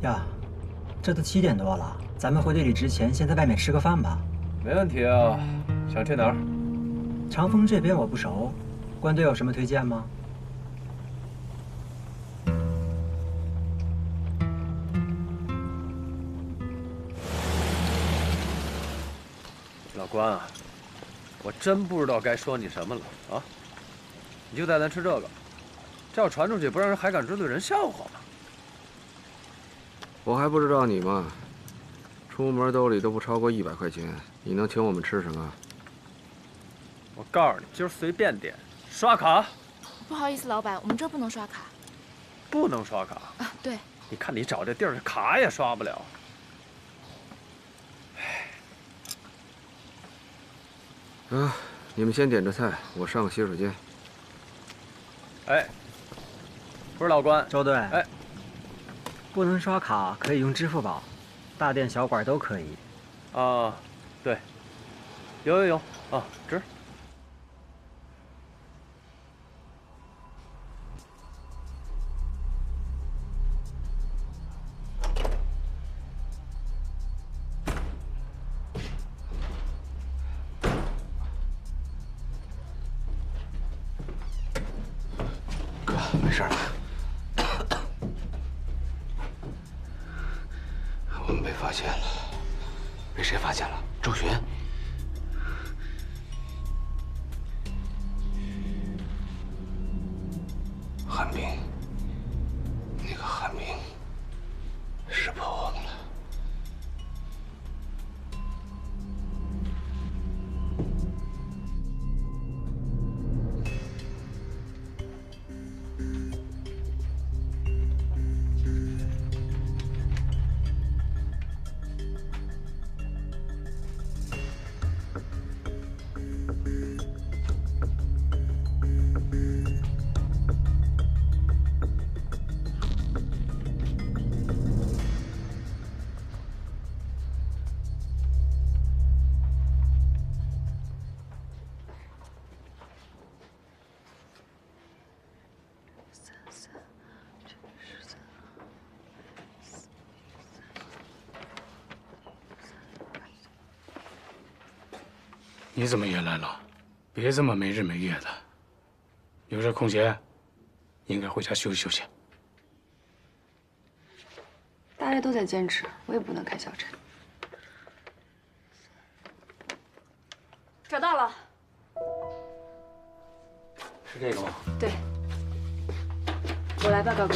呀，这都7点多了，咱们回队里之前先在外面吃个饭吧。没问题啊，想去哪儿？长风这边我不熟，关队有什么推荐吗？老关啊，我真不知道该说你什么了啊！你就带咱吃这个，这要传出去，不让人海港支队人笑话吗？我还不知道你吗？出门兜里都不超过100块钱，你能请我们吃什么？我告诉你，今儿随便点，刷卡。不好意思，老板，我们这儿不能刷卡。不能刷卡啊？对。你看你找这地儿，卡也刷不了。啊，你们先点着菜，我上个洗手间。哎，不是老关，周队。哎，不能刷卡，可以用支付宝，大店小馆都可以。啊，对，有啊，值。没事吧？我们被发现了，被谁发现了？周巡。韩冰，那个韩冰，识破我们了。你怎么也来了？别这么没日没夜的。有这空闲，应该回家休息休息。大家都在坚持，我也不能开小差。找到了。是这个吗？对。我来吧，高哥。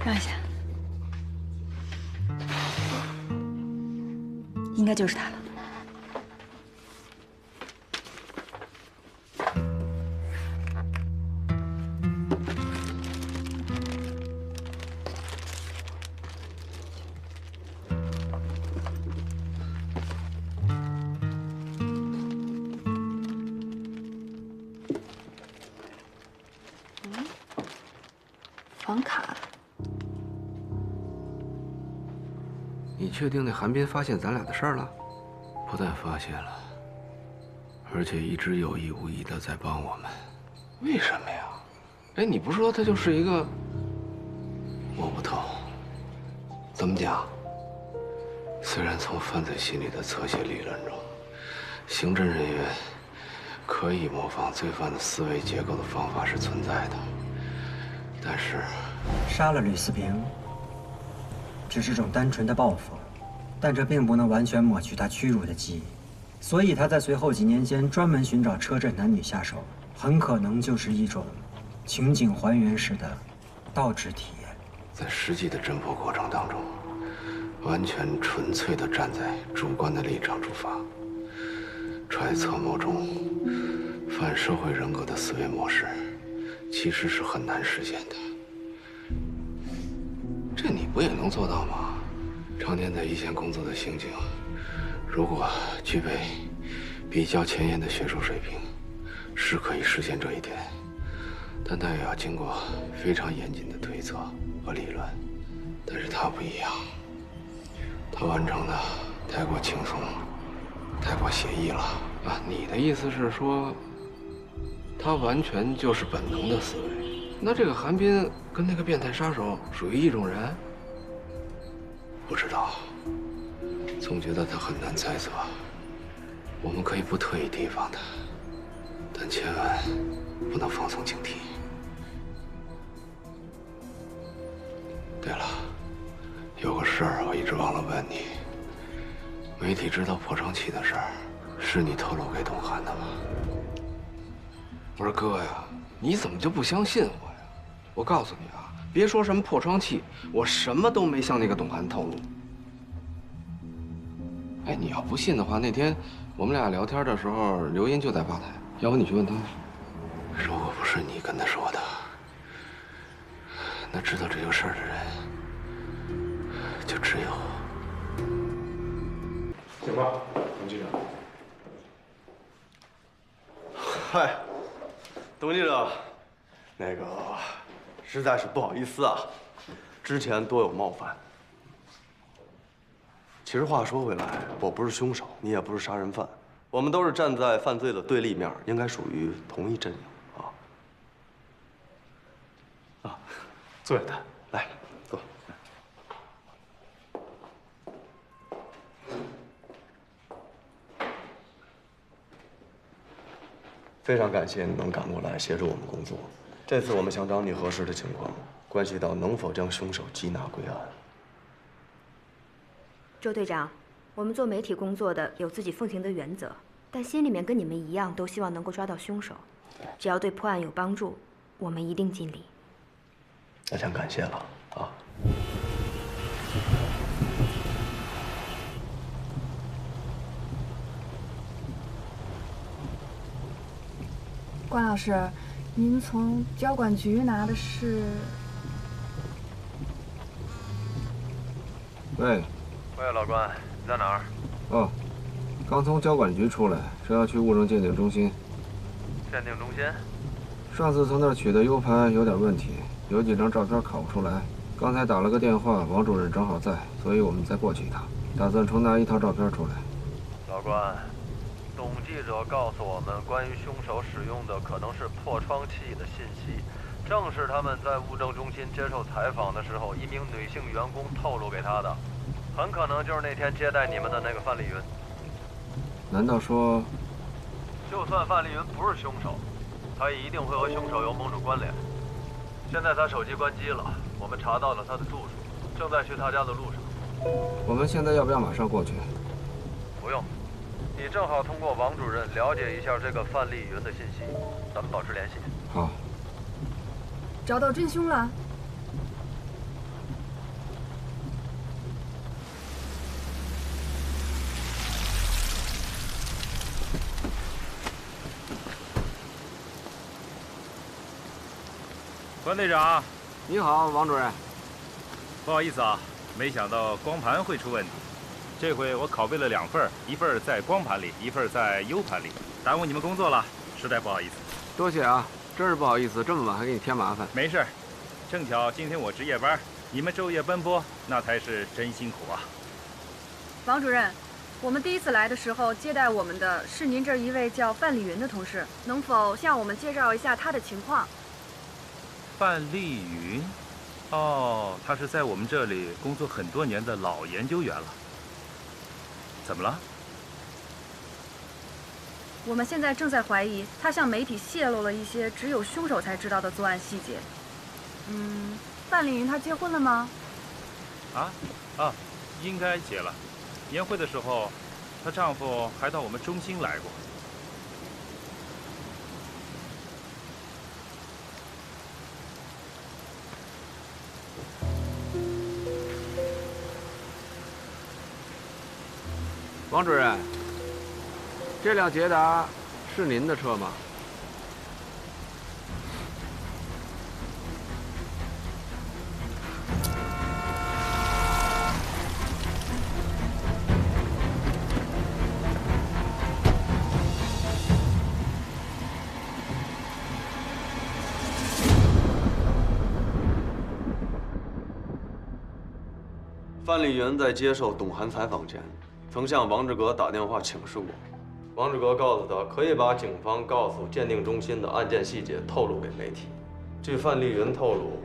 让一下。应该就是他了。房卡。你确定那韩冰发现咱俩的事儿了？不但发现了，而且一直有意无意的在帮我们。为什么呀？哎，你不说他就是一个……摸不透。怎么讲？虽然从犯罪心理的侧写理论中，刑侦人员可以模仿罪犯的思维结构的方法是存在的，但是杀了吕思平，只是种单纯的报复，但这并不能完全抹去他屈辱的记忆，所以他在随后几年间专门寻找车震男女下手，很可能就是一种情景还原式的倒置体验。在实际的侦破过程当中，完全纯粹的站在主观的立场出发，揣测某种反社会人格的思维模式，其实是很难实现的。这你不也能做到吗？常年在一线工作的刑警，如果具备比较前沿的学术水平，是可以实现这一点，但他也要经过非常严谨的推测和理论。但是他不一样，他完成的太过轻松，太过写意了啊！你的意思是说，他完全就是本能的思维？那这个韩冰跟那个变态杀手属于一种人？不知道，总觉得他很难猜测。我们可以不特意提防他，但千万不能放松警惕。对了，有个事儿我一直忘了问你。媒体知道破窗器的事儿，是你透露给董涵的吗？我说哥呀，你怎么就不相信我呀？我告诉你啊，别说什么破窗器，我什么都没向那个董涵透露。哎，你要不信的话，那天我们俩聊天的时候，刘英就在吧台，要不你去问他。如果不是你跟他说的，那知道这个事儿的人就只有……行吧，董记者。嗨，董记者，那个实在是不好意思啊，之前多有冒犯。其实话说回来，我不是凶手，你也不是杀人犯，我们都是站在犯罪的对立面，应该属于同一阵营啊。坐下谈。来，坐。非常感谢你能赶过来协助我们工作。这次我们想找你核实的情况，关系到能否将凶手缉拿归案。周队长，我们做媒体工作的有自己奉行的原则，但心里面跟你们一样，都希望能够抓到凶手。只要对破案有帮助，我们一定尽力。那先感谢了啊。关老师，您从交管局拿的是？喂。喂，老关，你在哪儿？哦，刚从交管局出来，是要去物证鉴定中心。鉴定中心？上次从那儿取的 U 盘有点问题，有几张照片拷不出来。刚才打了个电话，王主任正好在，所以我们再过去一趟，打算重拿一套照片出来。老关，董记者告诉我们，关于凶手使用的可能是破窗器的信息，正是他们在物证中心接受采访的时候，一名女性员工透露给他的。很可能就是那天接待你们的那个范丽云。难道说，就算范丽云不是凶手，他也一定会和凶手有某种关联。现在他手机关机了，我们查到了他的住处，正在去他家的路上。我们现在要不要马上过去？不用，你正好通过王主任了解一下这个范丽云的信息，咱们保持联系。好。找到真凶了？关队长，你好，王主任。不好意思啊，没想到光盘会出问题。这回我拷贝了2份，一份在光盘里，一份在 U 盘里，耽误你们工作了，实在不好意思。多谢啊，真是不好意思，这么晚还给你添麻烦。没事，正巧今天我值夜班，你们昼夜奔波，那才是真辛苦啊。王主任，我们第一次来的时候接待我们的是您这儿一位叫范丽云的同事，能否向我们介绍一下她的情况？范丽云，哦，她是在我们这里工作很多年的老研究员了。怎么了？我们现在正在怀疑她向媒体泄露了一些只有凶手才知道的作案细节。范丽云她结婚了吗？应该结了。年会的时候，她丈夫还到我们中心来过。王主任，这辆捷达是您的车吗？范丽云在接受董涵采访前，曾向王志革打电话请示过。王志革告诉他，可以把警方告诉鉴定中心的案件细节透露给媒体。据范丽云透露，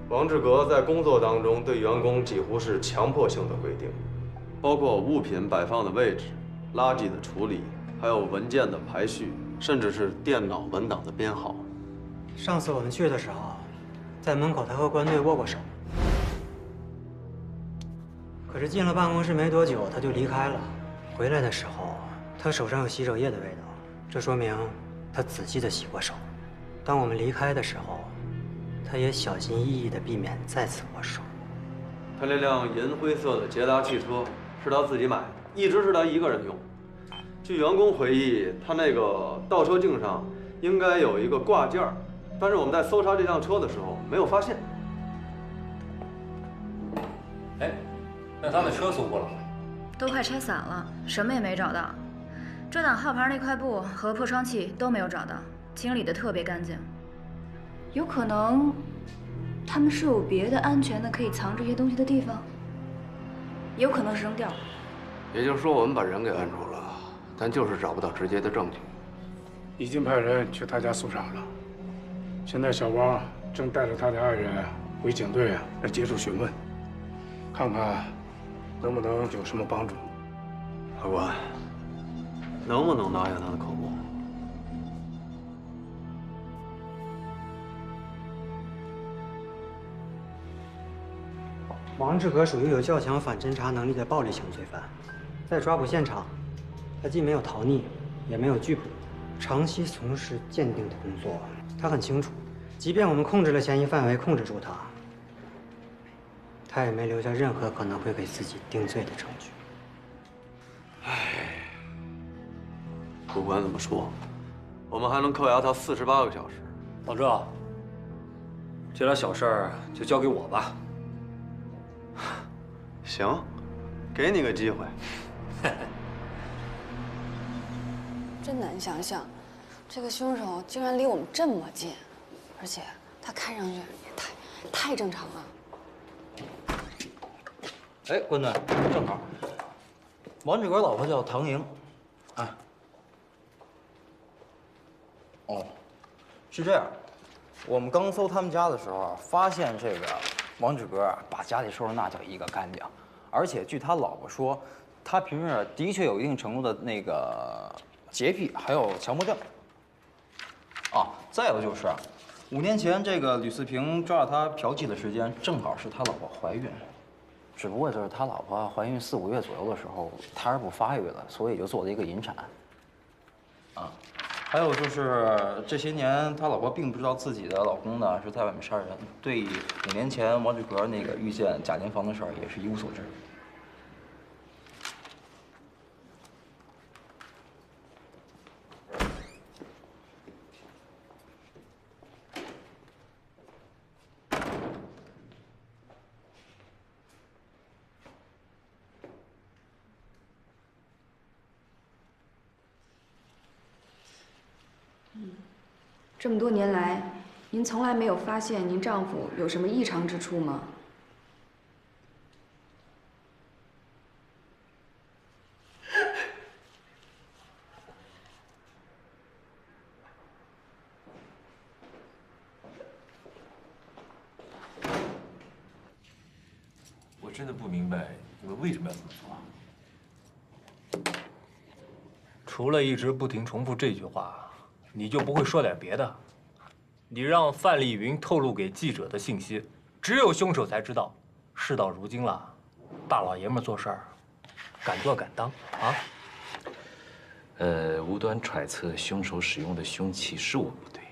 王志革在工作当中对员工几乎是强迫性的规定，包括物品摆放的位置、垃圾的处理，还有文件的排序，甚至是电脑文档的编号。上次我们去的时候，在门口他和关队握过手。可是进了办公室没多久，他就离开了。回来的时候，他手上有洗手液的味道，这说明他仔细地洗过手。当我们离开的时候，他也小心翼翼地避免再次握手。他那辆银灰色的捷达汽车是他自己买的，一直是他一个人用。据员工回忆，他那个倒车镜上应该有一个挂件儿，但是我们在搜查这辆车的时候没有发现。哎，那他的车搜过了吗？都快拆散了，什么也没找到。遮挡号牌那块布和破窗器都没有找到，清理得特别干净。有可能，他们是有别的安全的可以藏这些东西的地方，也有可能是扔掉了。也就是说，我们把人给摁住了，但就是找不到直接的证据。已经派人去他家搜查了，现在小王正带着他的爱人回警队来接受询问，看看能不能有什么帮助。法官，能不能拿下他的口供？王志革属于有较强反侦查能力的暴力型罪犯，在抓捕现场，他既没有逃匿，也没有拒捕，长期从事鉴定的工作。他很清楚，即便我们控制了嫌疑范围，控制住他，他也没留下任何可能会给自己定罪的证据。不管怎么说，我们还能扣押他48个小时。老郑，这点小事儿就交给我吧。行，给你个机会。真难想象，这个凶手竟然离我们这么近，而且他看上去也太正常了。哎，关队，正好，王志革老婆叫唐莹，啊。哦，是这样，我们刚搜他们家的时候啊，发现这个王志革把家里收拾那叫一个干净，而且据他老婆说，他平时的确有一定程度的那个洁癖，还有强迫症。啊，再有就是，5年前这个吕四平抓到他嫖妓的时间，正好是他老婆怀孕，只不过就是他老婆怀孕4、5月左右的时候，胎儿不发育了，所以就做了一个引产。啊。还有就是这些年，他老婆并不知道自己的老公呢是在外面杀人，对5年前王志革那个遇见贾金房的事儿也是一无所知。这么多年来，您从来没有发现您丈夫有什么异常之处吗？我真的不明白你们为什么要这么做。除了一直不停重复这句话，你就不会说点别的？你让范丽云透露给记者的信息，只有凶手才知道。事到如今了，大老爷们做事儿，敢做敢当啊！无端揣测凶手使用的凶器是我不对，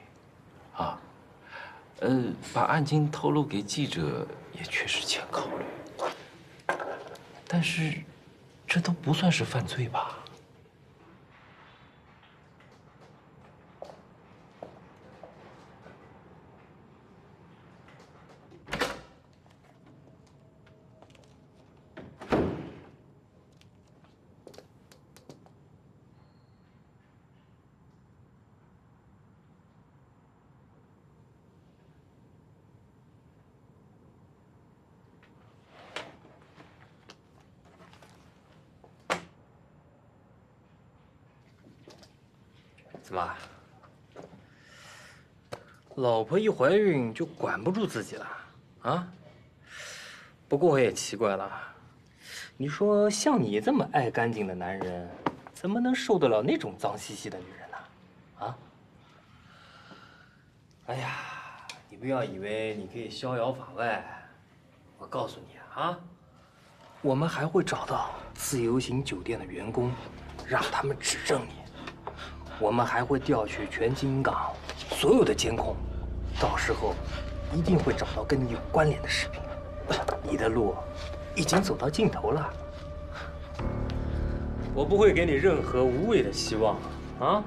啊，把案情透露给记者也确实欠考虑，但是这都不算是犯罪吧？怎么，老婆一怀孕就管不住自己了啊？不过我也奇怪了，你说像你这么爱干净的男人，怎么能受得了那种脏兮兮的女人呢？啊？哎呀，你不要以为你可以逍遥法外，我告诉你啊，我们还会找到自由行酒店的员工，让他们指证你。我们还会调取全金港所有的监控，到时候一定会找到跟你有关联的视频。你的路已经走到尽头了，我不会给你任何无谓的希望啊！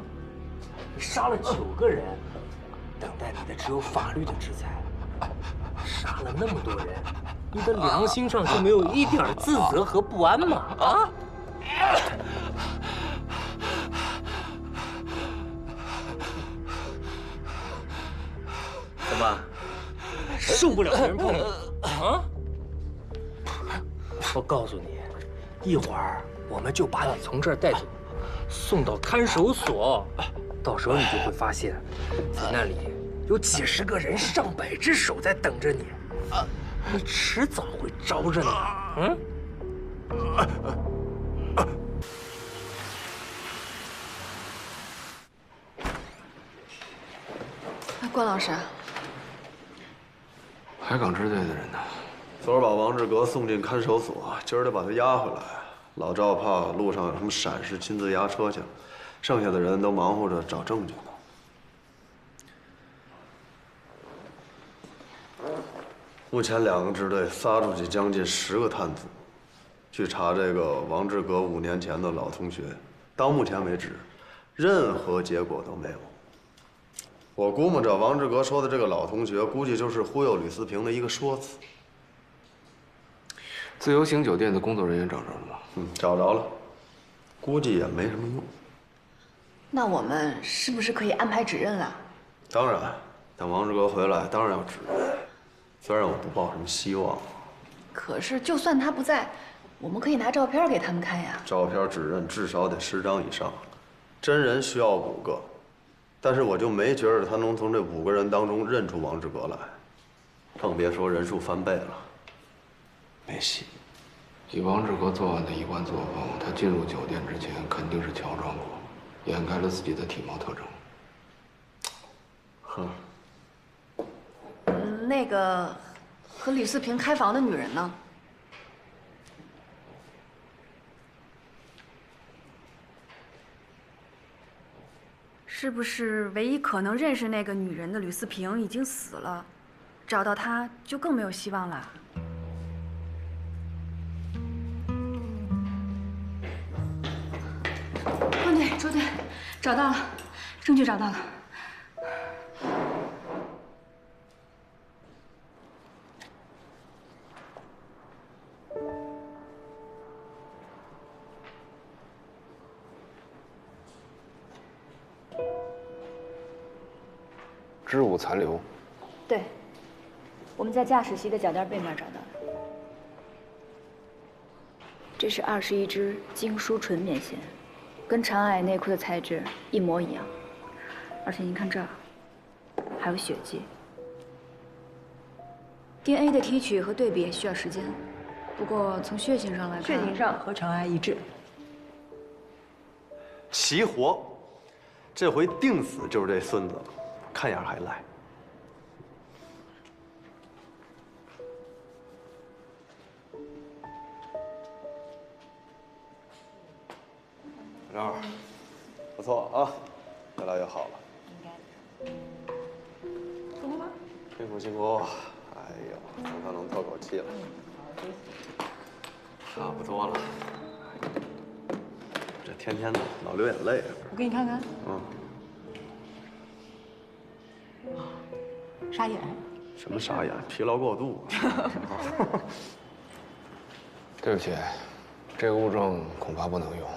你杀了9个人，等待你的只有法律的制裁。杀了那么多人，你的良心上就没有一点自责和不安吗？啊！怎么，受不了别人碰你啊？我告诉你，一会儿我们就把你从这儿带走，送到看守所。到时候你就会发现，在那里有几十个人、上百只手在等着你，你迟早会招着你。关老师。海港支队的人呢？昨儿把王志革送进看守所，今儿得把他押回来。老赵怕路上有什么闪失，亲自押车去了。剩下的人都忙活着找证据呢。目前2个支队撒出去将近10个探子，去查这个王志革5年前的老同学。到目前为止，任何结果都没有。我估摸着王志革说的这个老同学，估计就是忽悠吕思平的一个说辞。自由行酒店的工作人员找着了吗？找着了，估计也没什么用。那我们是不是可以安排指认了？当然，等王志革回来，当然要指认。虽然我不抱什么希望，可是就算他不在，我们可以拿照片给他们看呀。照片指认至少得10张以上，真人需要5个。但是我就没觉得他能从这5个人当中认出王志革来，更别说人数翻倍了，没戏。以王志革作案的一贯作风，他进入酒店之前肯定是乔装过，掩盖了自己的体貌特征。那个和吕四平开房的女人呢？是不是唯一可能认识那个女人的吕四平已经死了？找到她就更没有希望了。关队、周队，找到了，证据找到了。肢物残留，对，我们在驾驶席的脚垫背面找到的。这是21支精梳纯棉线，跟长矮内裤的材质一模一样。而且您看这儿，还有血迹。DNA 的提取和对比也需要时间，不过从血型上来看，血型上和长癌一致。齐活，这回定死就是这孙子了，看样还赖。小赵，不错啊，越来越好了。怎么了？辛苦辛苦，哎呦，总算能透口气了。差不多了。这天天的老流眼泪。我给你看看。沙眼。什么傻眼？疲劳过度。对不起，这个物证恐怕不能用。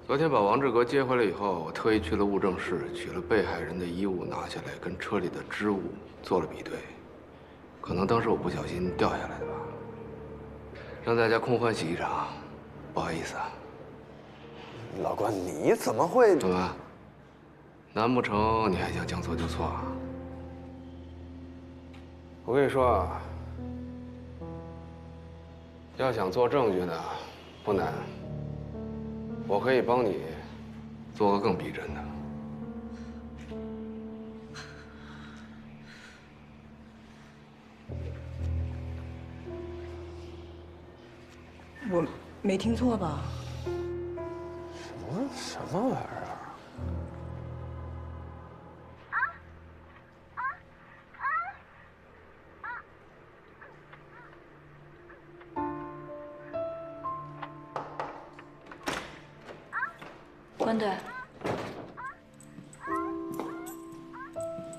昨天把王志革接回来以后，我特意去了物证室，取了被害人的衣物拿下来，跟车里的织物做了比对。可能当时我不小心掉下来的吧，让大家空欢喜一场，不好意思啊。老关，你怎么会？怎么？难不成你还想将错就错啊？我跟你说啊，要想做证据呢，不难。我可以帮你做个更逼真的。我没听错吧？什么玩意儿啊？关队，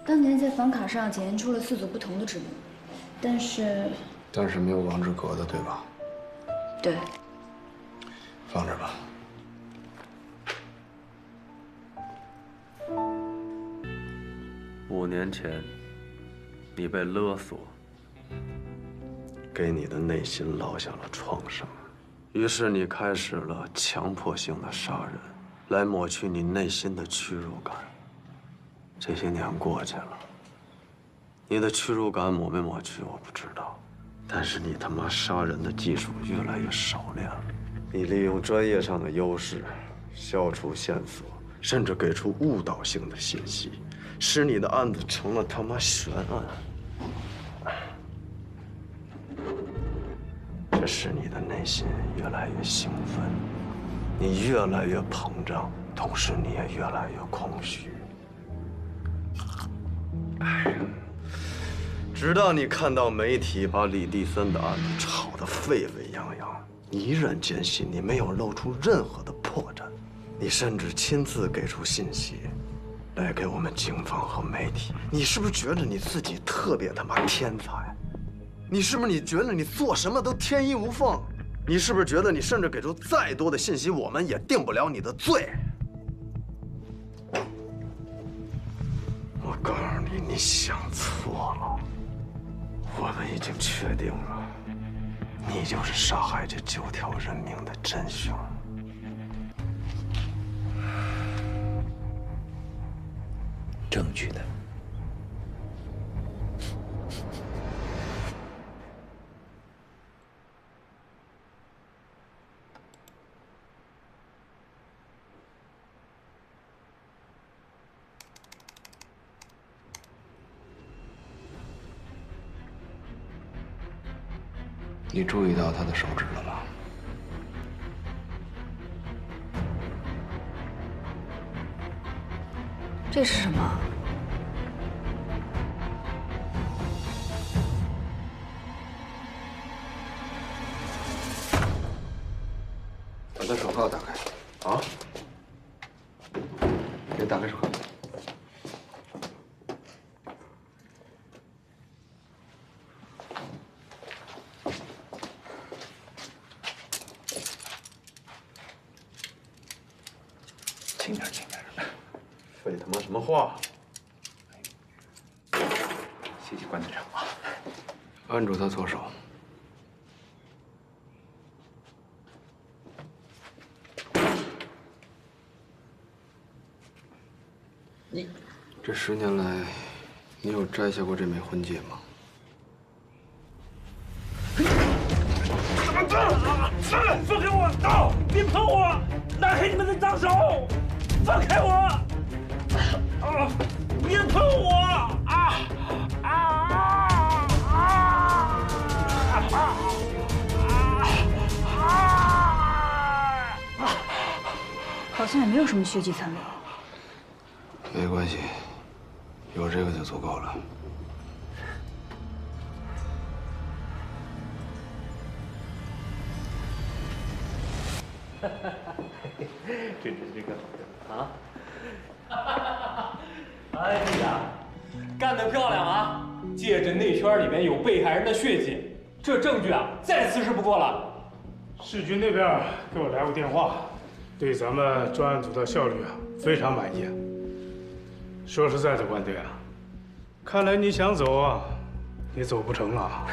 当年在房卡上检验出了4组不同的指纹，但是没有王志革的，对吧？对。放着吧。5年前，你被勒索，给你的内心烙下了创伤，于是你开始了强迫性的杀人，来抹去你内心的屈辱感。这些年过去了，你的屈辱感抹没抹去我不知道，但是你他妈杀人的技术越来越熟练了。你利用专业上的优势，消除线索，甚至给出误导性的信息，使你的案子成了他妈悬案。这使你的内心越来越兴奋，你越来越膨胀，同时你也越来越空虚。直到你看到媒体把李地森的案子炒得沸沸扬扬，你依然坚信你没有露出任何的破绽，你甚至亲自给出信息，来给我们警方和媒体。你是不是觉得你自己特别他妈天才？你是不是觉得你做什么都天衣无缝？你是不是觉得你甚至给出再多的信息，我们也定不了你的罪？我告诉你，你想错了。我们已经确定了，你就是杀害这9条人命的真凶。证据呢？你注意到他的手指了吗？这是什么？把他手铐打开。啊？给打开手铐。轻点，轻点。废他妈什么话！谢谢关队长啊。按住他左手。你这10年来，你有摘下过这枚婚戒吗？ 放开我！刀！别碰我！拿开你们的脏手！放开我！啊！别碰我！啊！好像也没有什么血迹残留。没关系，有这个就足够了。 这真是个啊！哎呀，干得漂亮啊！戒指内圈里面有被害人的血迹，这证据啊，再次是不过了。市局那边给我来过电话，对咱们专案组的效率啊非常满意。说实在的，关队啊，看来你想走啊，也走不成了。